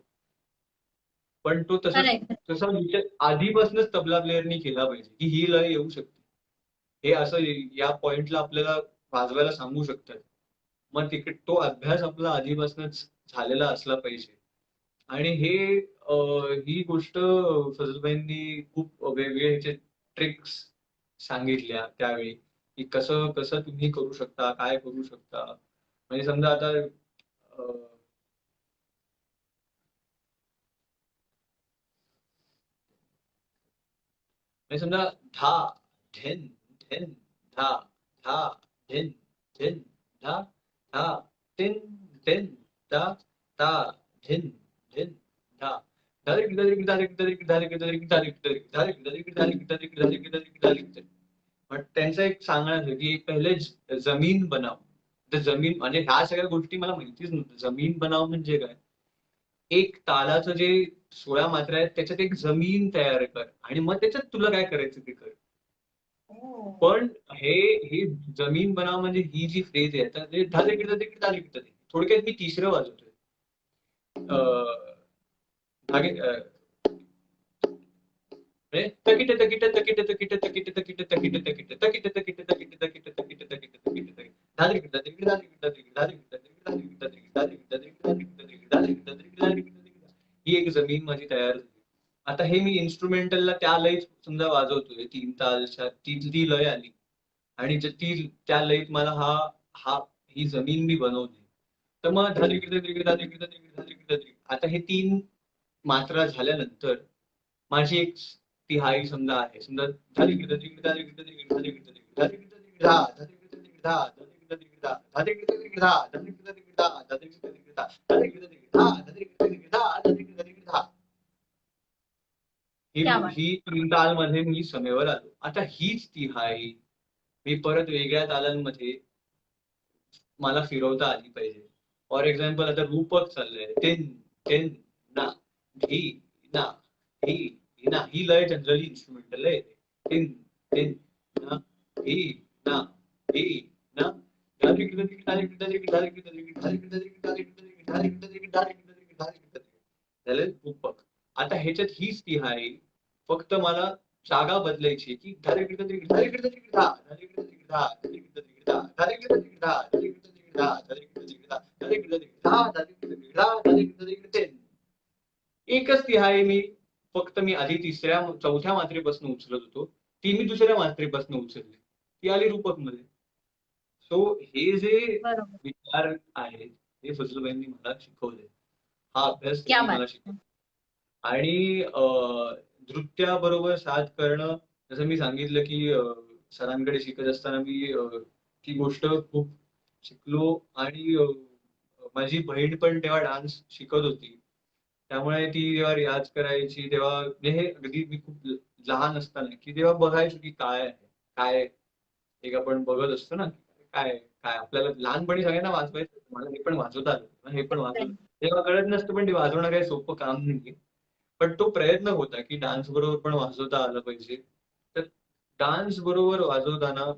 पण तो खरंय. तसा विचार आधीपासूनच तबला प्लेअरनी केला पाहिजे की ही लय येऊ शकते. हे असं या पॉइंटला आपल्याला वाजवायला सांगू शकतात. मग तो अभ्यास आपला आधीपासूनच झालेला असला पाहिजे. आणि ही गोष्ट फजलभाईंनी खूप वेगवेगळे ट्रिक्स सांगितल्या त्यावेळी की कसं कसं तुम्ही करू शकता, काय करू शकता. म्हणजे समजा आता म्हणजे समजा धा धिन धिन धा धा धिन धिन धा धा तिन तिन धा धा धिन धिन धा धारिक धारिक धारिक धारिक धारिक धारिक धारिक धारिक धारिक धारिक धारिक धारिक धारिक धारिक धारिक धारिक. पण त्यांचं एक सांगणं आहे की पहिले जमीन बनाव. तर जमीन म्हणजे ह्या सगळ्या गोष्टी मला माहितीच नव्हतं. जमीन बनाव म्हणजे काय? एक तालाचं जे 16 मात्रा आहेत त्याच्यात एक जमीन तयार कर आणि मग त्याच्यात तुला काय करायचं ते कर. पण हे हे जमीन बनाव म्हणजे ही जी फ्रेज आहे तर ते थोडक्यात मी तिसरं वाजवतोय. धागे तकिट तकिट तकिट तकिट तकिट तकिट तकिट तकिट तकिट तकिट तकिट तकिट तकिट तकिट तकिट तकिट धारिक धारिक धारिक धारिक धारिक धारिक धारिक धारिक धारिक धारिक धारिक धारिक धारिक धारिक ही एक जमीन माझी तयार झाली. आता हे मी इन्स्ट्रुमेंटलला त्या लयीत समजा वाजवतोय 3 तालच्या ती लय आली आणि त्या लयीत मला हा हा ही जमीन मी बनवली. तर मग धारिक धारिक धारिक धारिक धारिक धारिक आता हे 3 मात्रा झाल्यानंतर माझी एक तिहाई समजा आहे. समजा धारिक धारिक धारिक धारिक धारिक धारिक धारिक धारिक धा धारिक धारिक धा धारिक धारिक धा धारिक धारिक धा धारिक धारिक धा धारिक धारिक धा धारिक धारिक धा धारिक धारिक धा धारिक धारिक धा. क्या बात. ही 3 तालमध्ये मी समेवर आलो. आता हीच तिहाई मी परत वेगळ्या तालांमध्ये मला फिरवता आली पाहिजे. फॉर एक्झाम्पल आता रूपक चाललंय टिन टिन ना धी ना धी ना ही लय जनरली इन्स्ट्रुमेंटल आहे. टिन टिन ना धी ना धी ना धारिक धारिक धारिक धारिक धारिक धारिक धारिक धारिक धारिक धारिक धारिक धारिक धारिक धारिक धारिक झालं रूपक. आता ह्याच्यात हीच तिहाई फक्त मला जागा बदलायची की धारिक धारिक धारिक धारिक धा धारिक धारिक धा धारिक धारिक धा धारिक धारिक धा धारिक धारिक धा धारिक धारिक धा धारिक धारिक धा धारिक धारिक धा धारिक धारिक टेन. एकच तिहाई मी आधी चौथ्या मात्रेपासून उचलत होतो, ती मी दुसऱ्या मात्रेपासून उचलली. ती आली रूपक मध्ये. सो हे जे बरोबर. विचार आहेत हे फजलूबाईंनी मला शिकवले. हा अभ्यास क्या त्यांनी बात. मला शिकवला. आणि नृत्याबरोबर साथ करणं, जसं मी सांगितलं की सरांकडे शिकत असताना मी ती गोष्ट खूप शिकलो. आणि माझी बहीण पण तेव्हा डान्स शिकत होती. त्यामुळे ती जेव्हा रियाज करायची तेव्हा म्हणजे हे अगदी मी खूप लहान असताना की तेव्हा बघायचो की काय आहे, काय एक आपण बघत असतो ना, काय काय आपल्याला लहानपणी सगळ्यांना वाजवायचं, मला हे पण वाजवता आलं, मला हे पण वाजवलं. तेव्हा कळत नसतं, पण ते वाजवणं काही सोपं काम नाही. पण तो प्रयत्न होता की डान्स बरोबर पण वाजवता आलं पाहिजे. तर डान्स बरोबर वाजवताना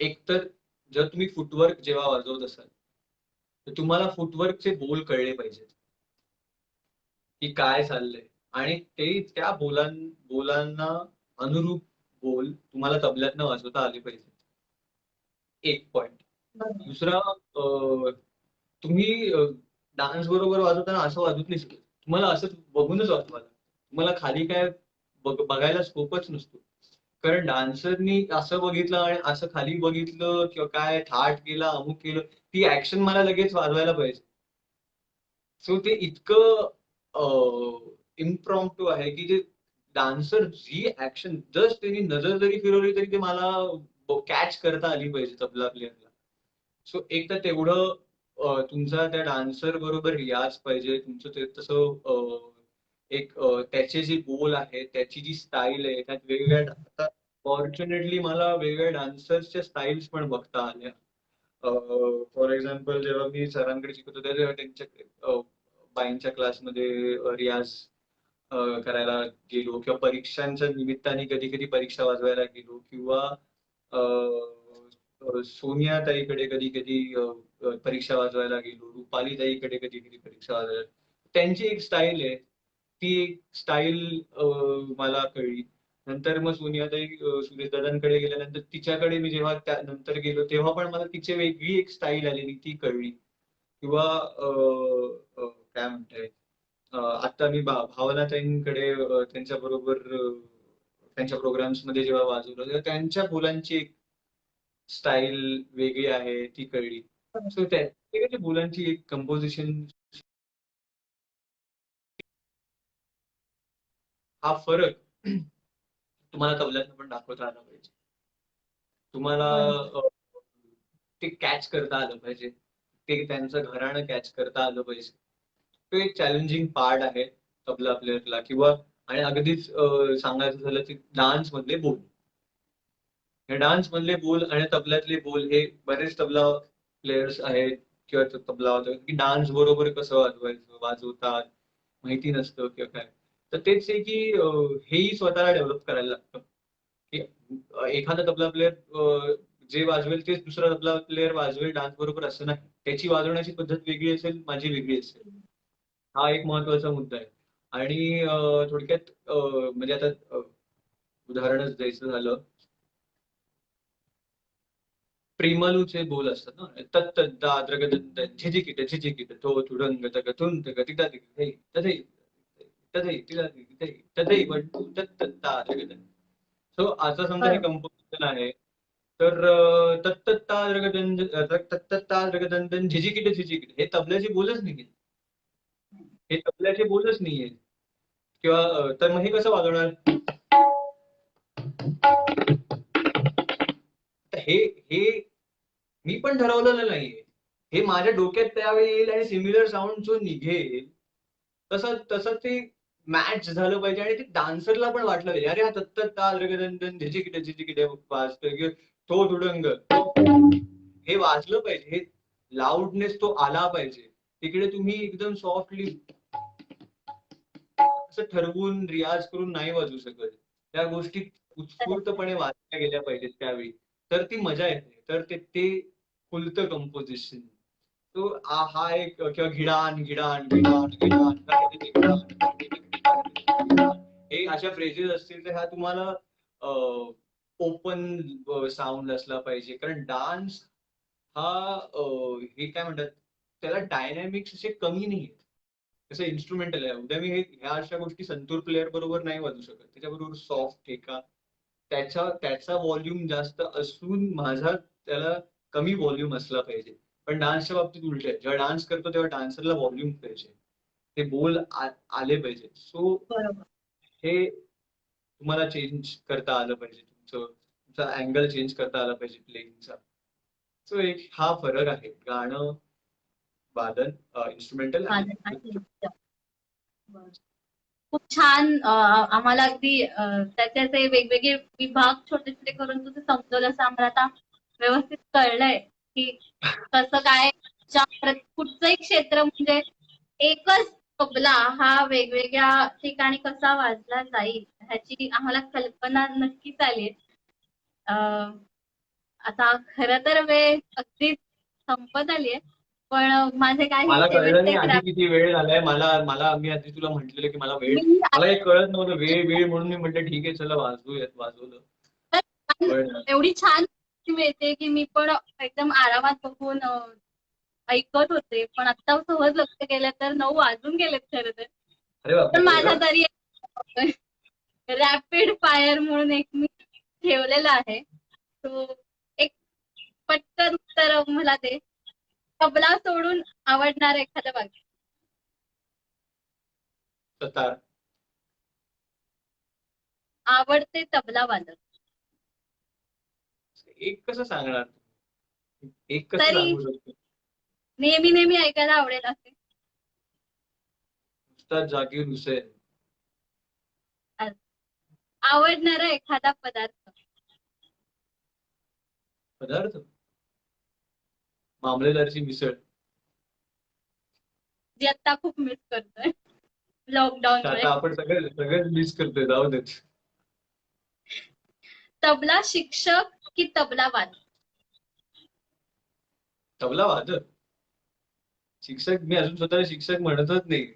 एकतर जर तुम्ही फुटवर्क जेव्हा वाजवत असाल तर तुम्हाला फुटवर्कचे बोल कळले पाहिजेत की काय चाललंय. आणि ते त्या बोलांना अनुरूप बोल तुम्हाला तबल्यातनं वाजवता आले पाहिजेत. एक पॉइंट. बरोबर. दुसरा, तुम्ही डान्स बरोबर वाजवताना असं वाजवत नाही शकत. तुम्हाला असं बघूनच वाजवायला. तुम्हाला खाली काय बघायला स्कोपच नसतो. कारण डान्सरनी असं बघितलं आणि असं खाली बघितलं किंवा काय थाट केला, अमुक केलं, ती ऍक्शन मला लगेच वाजवायला पाहिजे. सो ते इतकं इम्प्रॉम्प्टू आहे की जे डान्सर जी ऍक्शन जस्ट त्यांनी नजर जरी फिरवली तरी ते मला कॅच करता आली पाहिजे तबला प्लेअरला. सो एक तर तेवढं तुमचा त्या डान्सर बरोबर रियाज पाहिजे. तुमचं ते तसं एक त्याचे जे बोल आहेत, त्याची जी स्टाईल आहे, त्यात वेगवेगळ्या आता फॉर्च्युनेटली मला वेगवेगळ्या डान्सर्सच्या स्टाईल्स पण बघता आल्या. फॉर एक्झाम्पल जेव्हा मी सरांकडे शिकत होतो तेव्हा त्यांच्या बाईंच्या क्लासमध्ये रियाज करायला गेलो किंवा परीक्षांच्या निमित्ताने कधी कधी परीक्षा वाजवायला गेलो किंवा सोनिया ताईकडे कधी कधी परीक्षा वाजवायला गेलो, रुपाली ताईकडे कधी कधी परीक्षा वाजवायला. त्यांची एक स्टाईल आहे, ती एक स्टाईल मला कळली. नंतर मग सोनियाताई सुरेश दादांकडे गेल्यानंतर तिच्याकडे मी जेव्हा त्यानंतर गेलो तेव्हा पण मला तिची वेगळी एक स्टाईल आलेली ती कळली. किंवा काय म्हणताय, आता मी भावनाताईंकडे त्यांच्या बरोबर त्यांच्या प्रोग्राम्स मध्ये जेव्हा वाजवलं तेव्हा त्यांच्या बोलांची एक स्टाईल वेगळी आहे ती कळली. सो त्या बोलांची एक कंपोजिशन, हा फरक तुम्हाला तबल्यातनं पण दाखवता आला पाहिजे. तुम्हाला बरोबर. ते कॅच करता आलं पाहिजे. ते त्यांचं घराणं कॅच करता आलं पाहिजे. तो एक चॅलेंजिंग पार्ट आहे तबला प्लेअरला. किंवा आणि अगदीच सांगायचं झालं की डान्स मधले बोल. हे डान्स मधले बोल आणि तबल्यातले बोल हे बरेच तबला प्लेयर्स आहेत किंवा तबला वाजवतात की डान्स बरोबर कसं वाजवायचं, वाजवतात माहिती नसतं किंवा काय. तर तेच आहे की हेही स्वतःला डेव्हलप करायला लागतं. की एखादा तबला प्लेअर जे वाजवेल तेच दुसरा तबला प्लेअर वाजवेल डान्स बरोबर असं नाही. त्याची वाजवण्याची पद्धत वेगळी असेल, माझी वेगळी असेल. हा एक महत्वाचा मुद्दा आहे. आणि थोडक्यात म्हणजे आता उदाहरणच द्यायचं झालं, प्रेमालूचे बोल असतात ना, तत्त दाद्रग दंत झिजिकिट झिजिकिट तो तुडंग तग तुंत तिता तिथे तथे तथे तिला तिथे तथे वट्टू तत्त दाद्रग दंत. सो आता समजा हे बरोबर. कंपोजिशन आहे, तर तत्तत्ता दृगदंत तत्तत्ता दृगदंतन झिजिकिट झिजिकिट हे तबल्याचे बोलच नाहीये. हे तबल्याचे बोलच नाहीये. किंवा तर मग हे कसं वाजवणार? तर हे हे मी पण ठरवलेलं नाहीये. हे माझ्या डोक्यात त्यावेळी येईल आणि सिमिलर साऊंड जो निघेल तसं तसं ते मॅच झालं पाहिजे आणि ते डान्सरला पण वाटलं पाहिजे, अरे हा तत्त ताल रगदंदन झिजिकिट झिजिकिट वाजतोय किंवा तो तुडंग हे वाजलं पाहिजे. हे लाऊडनेस तो आला पाहिजे. तिकडे तुम्ही एकदम सॉफ्टली असं ठरवून रियाज करून नाही वाजवू शकत. त्या गोष्टी उत्स्फूर्तपणे वाचल्या गेल्या पाहिजेत त्यावेळी, तर ती मजा येते. तर ते ते खुलतं कंपोजिशन. तो हा एक किंवा घिडाण घिडाण घिडाण घिडाण हे अशा फ्रेजेस असतील तर ह्या तुम्हाला ओपन साऊंड असला पाहिजे. कारण डान्स हा हे काय म्हणतात त्याला डायनॅमिक्स असे कमी नाही आहेत. जसं इन्स्ट्रुमेंटल आहे, उद्या मी ह्या अशा गोष्टी संतूर प्लेअर बरोबर नाही वाजू शकत. त्याच्याबरोबर सॉफ्ट ठेका त्याचा व्हॉल्यूम जास्त असून माझा त्याला कमी व्हॉल्यूम असला पाहिजे. पण डान्सच्या बाबतीत उलट आहे. जेव्हा डान्स करतो तेव्हा डान्सरला व्हॉल्यूम पाहिजे, ते बोल आले पाहिजे. सो बरोबर. हे तुम्हाला चेंज करता आलं पाहिजे, तुमचा अँगल चेंज करता आला पाहिजे प्लेइंगचा. सो एक हा फरक आहे गाणं, वादन, इन्स्ट्रुमेंटल आणि वादन आणि नृत्य. नृत्य. बरं. खूप छान. आम्हाला अगदी त्याचे असे वेगवेगळे विभाग छोटे छोटे करून तू ते समजवलंस, आम्हाला आता व्यवस्थित कळलंय की कसं काय कुठचंही क्षेत्र म्हणजे एकच तबला हा वेगवेगळ्या ठिकाणी कसा वाजला जाईल ह्याची आम्हाला कल्पना नक्कीच आली. आता खरं तर वेळ अगदी संपत आली आहे, पण माझे काही मला कळलं शेवटचे नाही एक आधी किती वेळ झालाय. मला मी आधी तुला म्हटलेलं की मला वेळ, मी मला हे कळत नव्हतं वेळ वेळ म्हणून मी म्हटलं ठीक आहे चला वाजवलं. पण एवढी छान माहिती मिळते की मी पण एकदम आरामात बघून ऐकत होते, पण आता सहज लक्ष केलं तर 9 वाजून गेलेत खरं तर. अरे पण बापरे, माझा एवढं? तरी रॅपिड फायर म्हणून एक मी ठेवलेला आहे, तो एक पटकन उत्तर मला दे. तबला सोडून आवडणार एखादं वाद्य. सतार. आवडते तबला वादक. एक कसं सांगणार, एक कसं तरी सांगू शकतो? नेहमी नेहमी ऐकायला आवडेल असे. उस्ताद जाकीर हुसेन. आवडणारा एखादा पदार्थ. पदार्थ, मामलेदारची मिसळ. जी आता खूप मिस करतोय लॉकडाऊन मुळे. आता आपण सगळेच मिस करतोय, जाऊ देत. तबला शिक्षक की तबला वादक. तबला वादक. शिक्षक मी अजून स्वतःला शिक्षक म्हणतच नाही.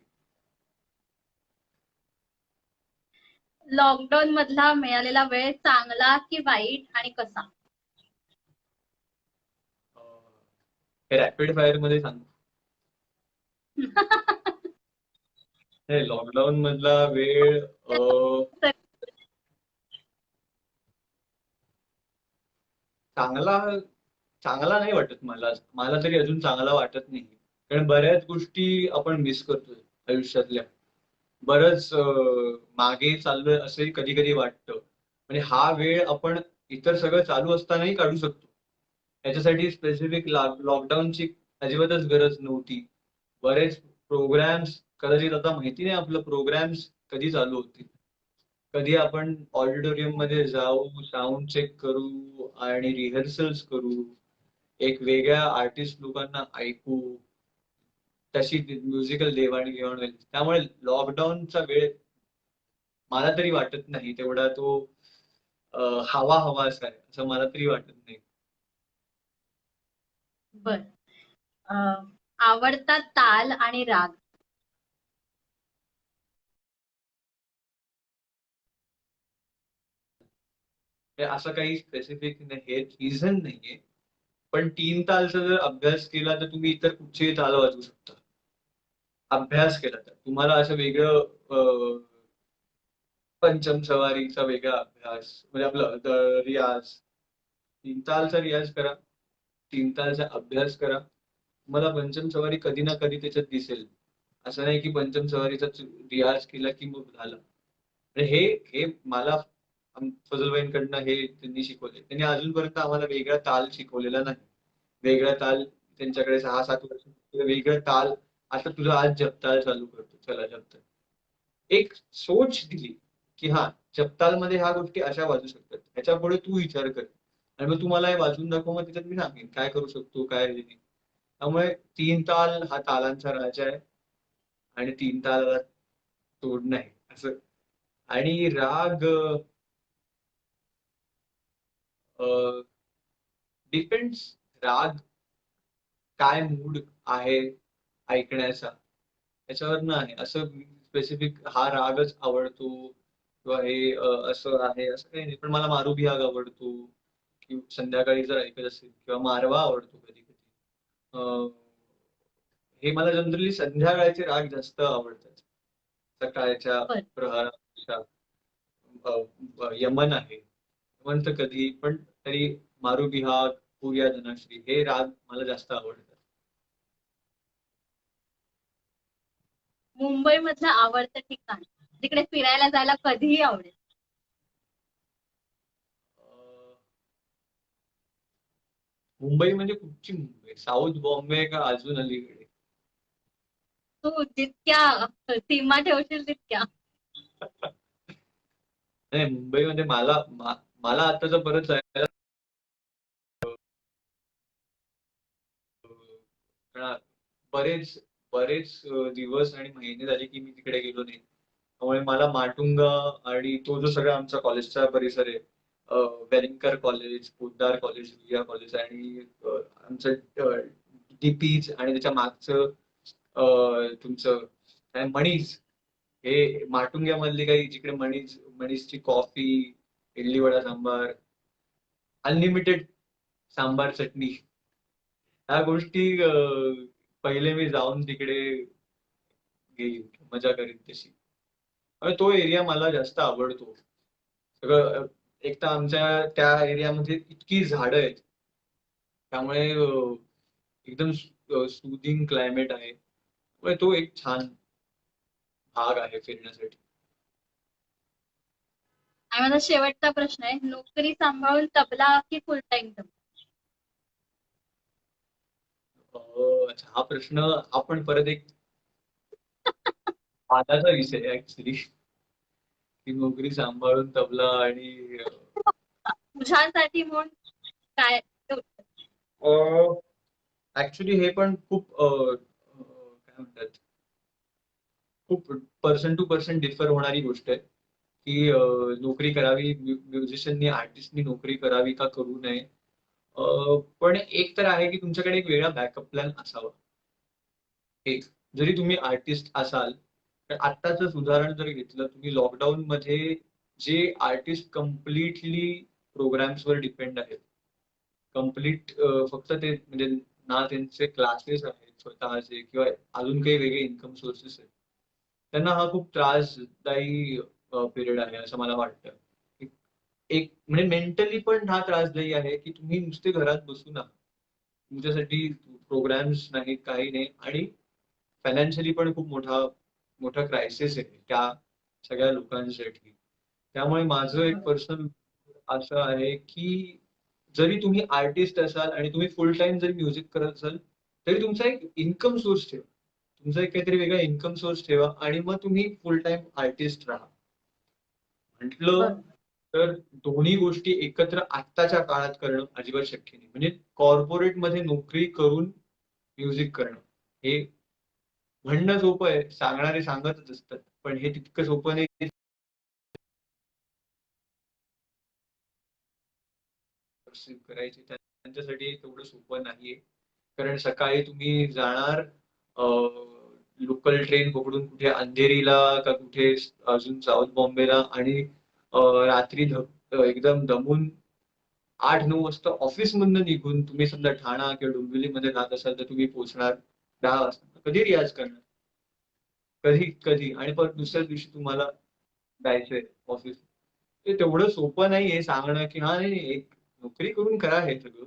लॉकडाऊन मधला मिळालेला वेळ चांगला की वाईट आणि कसा. हे रॅपिड फायर मध्ये सांगू. हे लॉकडाऊन मधला वेळ चांगला चांगला नाही वाटत मला तरी अजून चांगला वाटत नाही. कारण बऱ्याच गोष्टी आपण मिस करतोय आयुष्यातल्या. बरंच मागे चाललोय असंही कधी कधी वाटतं. म्हणजे हा वेळ आपण इतर सगळं चालू असतानाही काढू शकतो. याच्यासाठी स्पेसिफिक लॉकडाऊनची अजिबातच गरज नव्हती. बरेच प्रोग्राम्स कदाचित आता माहिती नाही आपलं प्रोग्राम्स कधी चालू होतील. कधी आपण ऑडिटोरियम मध्ये जाऊ, साऊंड चेक करू आणि रिहर्सल्स करू, एक वेगळ्या आर्टिस्ट लोकांना ऐकू, तशी म्युझिकल देवाणघेवाण होईल. त्यामुळे लॉकडाऊनचा वेळ मला तरी वाटत नाही तेवढा तो हवा हवा असा आहे असं मला तरी वाटत नाही. बर. आवडता ताल आणि राग. हे असं काही स्पेसिफिक हे रिझन नाहीये. पण 3 तालचा जर अभ्यास केला तर तुम्ही इतर कुठचेही ताल वाजवू शकता. अभ्यास केला तर तुम्हाला असं वेगळं पंचम सवारीचा वेगळा अभ्यास म्हणजे आपलं रियाज, 3 तालचा रियाज करा, 3 तालचा अभ्यास करा, तुम्हाला पंचम सवारी कधी ना कधी त्याच्यात दिसेल. असं नाही की पंचम सवारीचा रियाज केला की मग झालं. म्हणजे हे हे मला फजलबाईंकडनं हे त्यांनी शिकवले. त्यांनी अजूनपर्यंत आम्हाला वेगळा ताल शिकवलेला नाही. वेगळा ताल त्यांच्याकडे 6-7 वर्ष वेगळा ताल. आता तुझा आज जपताल चालू करतो, चला जपताल. एक सोच दिली की हा जपतालमध्ये ह्या गोष्टी अशा वाजू शकतात, ह्याच्या पुढे तू विचार कर आणि मग तुम्हाला हे वाजवून दाखव, मग त्याच्यात मी सांगेन काय करू शकतो काय नाही. त्यामुळे 3 ताल हा तालांचा राजा आहे आणि 3 तालाला तोड नाही असं. आणि राग डिपेंड्स. राग काय मूड आहे ऐकण्याचा त्याच्यावरनं आहे. असं स्पेसिफिक हा रागच आवडतो किंवा हे असं आहे असं काही नाही. पण मला मारुती राग आवडतो किंवा संध्याकाळी जर ऐकत असेल किंवा मारवा आवडतो कधी कधी. हे मला जनरली संध्याकाळचे राग जास्त आवडतात. सकाळच्या बर. प्रहरापेक्षा यमन आहे, म्हणतं कधी पण तरी मारू बिहाग पूया धनाश्री हे राग मला जास्त आवडतात. मुंबई मधलं आवडतं ठिकाण तिकडे फिरायला जायला कधीही आवडेल. अं, मुंबई म्हणजे कुठची मुंबई? साऊथ बॉम्बे का अजून अलीकडे? तू जितक्या सीमा ठेवशील तितक्या. नाही, मुंबईमध्ये मला आताच परत जायला कारण बरेच बरेच दिवस आणि महिने झाले की मी तिकडे गेलो नाही. त्यामुळे मला माटुंगा आणि तो जो सगळा आमचा कॉलेजचा परिसर आहे, Welingkar college, Poddar college, Ruia college आणि आमचं डीपीज आणि त्याच्या मागचं तुमचं काय मणीज, हे माटुंग्यामधली काही जिकडे मणीजची कॉफी, इडली वडा सांबार, अनलिमिटेड सांबार चटणी, ह्या गोष्टी पहिले मी जाऊन तिकडे घेईन, मजा करीन तशी. आणि तो एरिया मला जास्त आवडतो. सगळं एक तर आमच्या त्या एरियामध्ये इतकी झाडं आहेत, त्यामुळे एकदम सुदिंग क्लायमेट आहे. त्यामुळे तो एक छान भाग आहे फिरण्यासाठी. आणि माझा शेवटचा प्रश्न आहे, नोकरी सांभाळून तबला की फुल टाइम तबला? अच्छा, हा प्रश्न आपण परत एक आताचा विषय आहे ऍक्च्युली, की नोकरी सांभाळून तबला आणि तुझ्यासाठी म्हणून काय ऍक्च्युली हे पण खूप काय म्हणतात, खूप पर्सन टू पर्सन डिफर होणारी गोष्ट आहे, की नोकरी करावी, म्युझिशियननी आर्टिस्टनी नोकरी करावी का करू नये. पण एक तर आहे की तुमच्याकडे एक वेगळा बॅकअप प्लॅन असावा. एक, जरी तुम्ही आर्टिस्ट असाल तर आत्ताच उदाहरण जर घेतलं तुम्ही, लॉकडाऊन मध्ये जे आर्टिस्ट कम्प्लिटली प्रोग्राम्सवर डिपेंड आहेत, कम्प्लीट फक्त ते म्हणजे ना त्यांचे क्लासेस आहेत स्वतःचे किंवा अजून काही वेगळे इन्कम सोर्सेस आहेत, त्यांना हा खूप त्रासदायी पिरियड आहे असं मला वाटतं. एक एक म्हणजे मेंटली पण हा त्रासदायी आहे की तुम्ही नुसते घरात बसू नका, तुमच्यासाठी प्रोग्राम्स नाही, काही नाही, आणि फायनान्शियली पण खूप मोठा मोठा क्रायसिस आहे त्या सगळ्या लोकांसाठी. त्यामुळे माझं एक पर्सनल असं आहे की जरी तुम्ही आर्टिस्ट असाल आणि तुम्ही फुल टाइम जरी म्युझिक करत असाल, तरी तुमचा एक इन्कम सोर्स ठेवा, तुमचा एक काहीतरी वेगळा इन्कम सोर्स ठेवा आणि मग तुम्ही फुल टाइम आर्टिस्ट राहा. म्हटलं बरोबर. तर दोन्ही गोष्टी एकत्र आत्ताच्या काळात करणं अजिबात शक्य नाही. म्हणजे कॉर्पोरेट मध्ये नोकरी करून म्युझिक करणं हे म्हणणं सोपं आहे, सांगणारे सांगतच असतात, पण हे तितकं सोपं नाही करायचे. त्यांच्यासाठी तेवढं सोपं नाहीये. कारण सकाळी तुम्ही जाणार लोकल ट्रेन पकडून कुठे अंधेरीला का कुठे अजून साऊथ बॉम्बेला, आणि रात्री एकदम दमून 8-9 वाजता ऑफिस मधनं निघून तुम्ही समजा ठाणा किंवा डोंबिवलीमध्ये राहत असाल तर तुम्ही पोहोचणार 10 वाजता. कधी रियाज करणार? कधी कधी, आणि परत दुसऱ्याच दिवशी तुम्हाला जायचंय ऑफिस. ते तेवढं सोपं नाहीये सांगणं की हा नाही, एक नोकरी करून करा हे सगळं.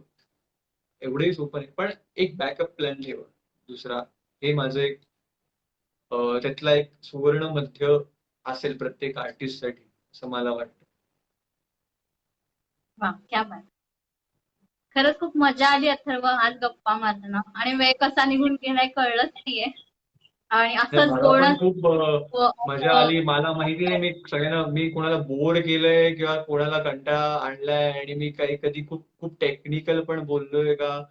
एवढंही सोपं नाही, पण एक बॅकअप प्लॅन ठेवा दुसरा. हे माझं एक त्यातला एक सुवर्ण मध्य असेल प्रत्येक आर्टिस्टसाठी असं मला वाटतं. वा, क्या बात. खरंच खूप मजा आली अथर्व आज गप्पा मारणं, आणि वेळ कसा निघून गेलाय कळलंच नाहीये. आणि नाही, असंच मला पण गोडच खूप मजा आली. मला माहिती नाही मी कोणाला बोर केलंय किंवा कोणाला कंटाळा आणलाय, आणि मी काही कधी खूप खूप टेक्निकल पण बोललोय का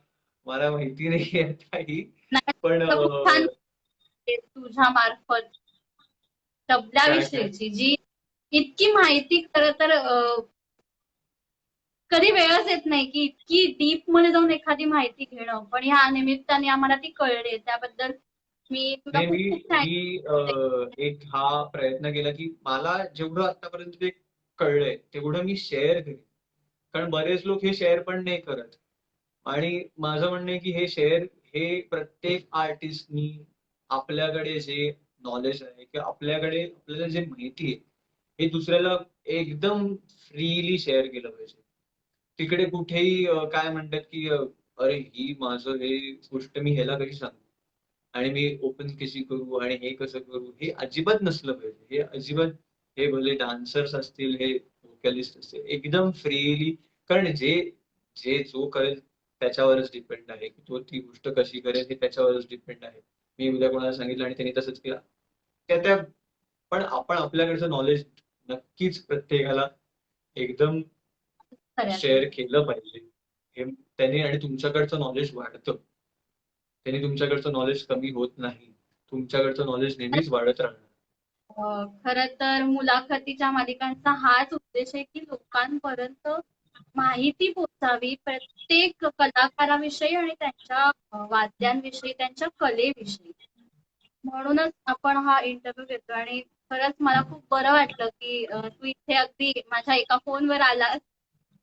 मला माहिती नाही काही. नाही, पण खूप छान तुझ्या मार्फत काय काय तबल्याविषयीची जी इतकी माहिती, खरं तर कधी वेळच येत नाही की इतकी डीप मध्ये जाऊन एखादी माहिती घेणं, पण ह्या निमित्ताने आम्हाला ती कळली. त्याबद्दल मी तुला नाही, मी खूप खूप मी थँक्यू. एक हा प्रयत्न केला की मला जेवढं आतापर्यंत ते कळलंय तेवढं मी शेअर करेन. कारण बरेच लोक हे शेअर पण नाही करत, आणि माझं म्हणणं आहे की हे शेअर, हे प्रत्येक आर्टिस्टनी आपल्याकडे जे नॉलेज आहे किंवा आपल्याकडे आपल्याला जे माहिती आहे हे दुसऱ्याला एकदम फ्रीली शेअर केलं पाहिजे. तिकडे कुठेही काय म्हणतात की अरे ही माझं हे गोष्ट मी ह्याला कशी सांगू आणि मी ओपन कशी करू आणि हे कसं करू, हे अजिबात नसलं पाहिजे. हे अजिबात, हे भले डान्सर्स असतील, हे व्होकलिस्ट असतील, एकदम फ्रीली. कारण जे जे जो करेल त्याच्यावरच डिपेंड आहे की तो ती गोष्ट कशी करेल, हे त्याच्यावरच डिपेंड आहे. मी उद्या कोणाला सांगितलं आणि त्यांनी तसंच केलं, त्या त्या पण आपण आपल्याकडचं नॉलेज नक्कीच प्रत्येकाला एकदम खरंय. शेअर केलं पाहिजे. हे त्याने आणि तुमच्याकडचं नॉलेज वाढतं. त्याने तुमच्याकडचं नॉलेज कमी होत नाही. तुमच्याकडचं नॉलेज नेहमीच वाढत राहणार. खरं तर मुलाखतीच्या मालिकांचा हाच उद्देश आहे की लोकांपर्यंत माहिती पोहोचावी प्रत्येक कलाकाराविषयी आणि त्यांच्या वाद्यांविषयी, त्यांच्या कलेविषयी. म्हणूनच आपण हा इंटरव्ह्यू घेतो आणि खरंच मला खूप बरं वाटलं की तू इथे अगदी माझ्या एका फोनवर आलास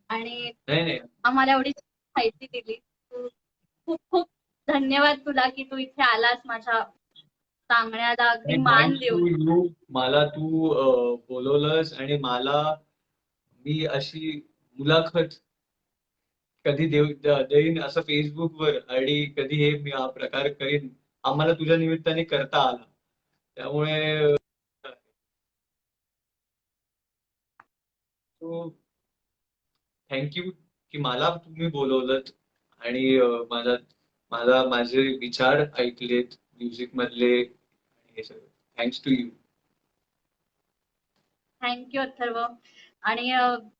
आणि नाही नाही आम्हाला एवढी माहिती दिली. तू खूप खूप धन्यवाद तुला की तू इथे आलास, माझ्या सांगण्याला अगदी मान थँक्स देऊन. To you. मला तू बोलवलंस आणि मला, मी अशी मुलाखत कधी देईन असं फेसबुकवर आणि कधी हे मी हा प्रकार करीन, आम्हाला तुझ्या निमित्ताने करता आला. त्यामुळे थँक्यू की मला तुम्ही बोलवलंत आणि माझे विचार ऐकलेत म्युझिक मधले, हे सगळं. Thanks to you. Thank you Atharva. आणि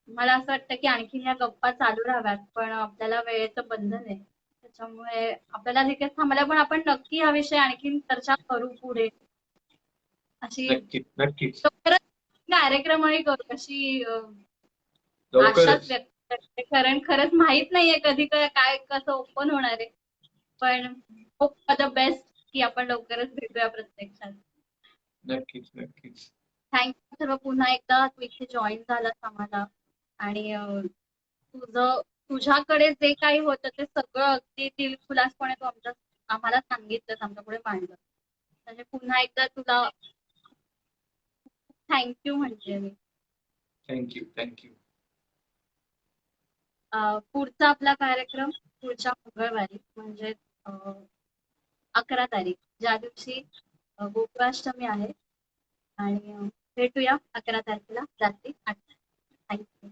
मला असं वाटतं की आणखीन या गप्पा चालू राहाव्यात, पण आपल्याला वेळेचं बंधन आहे. त्याच्यामुळे आपल्याला तिथे थांबलं, पण आपण नक्की हा विषय आणखीन चर्चा करू पुढे. अशी नक्कीच नक्कीच. लवकरच कार्यक्रमही करू अशी आशाच लवकरच. व्यक्त करते. कारण खरंच माहित नाहीये कधी काय कसं ओपन होणार आहे. पण होप फॉर द बेस्ट की आपण लवकरच भेटूया प्रत्यक्षात. नक्कीच नक्कीच. थँक्यू सर्व, पुन्हा एकदा तू इथे जॉईन झालास आम्हाला. आणि तुझ्याकडे जे काही होतं ते सगळं अगदी दिलखुलासपणे तू आम्हाला सांगितलंस, आमच्या पुढे मांडलं. म्हणजे पुन्हा एकदा तुला थँक्यू म्हणते मी. Thank you thank you. पुढचा आपला कार्यक्रम पुढच्या मंगळवारी म्हणजे 11 तारीख, ज्या दिवशी गोकुळाष्टमी आहे. आणि भेटूया 11 तारखेला रात्री 8. थँक्यू.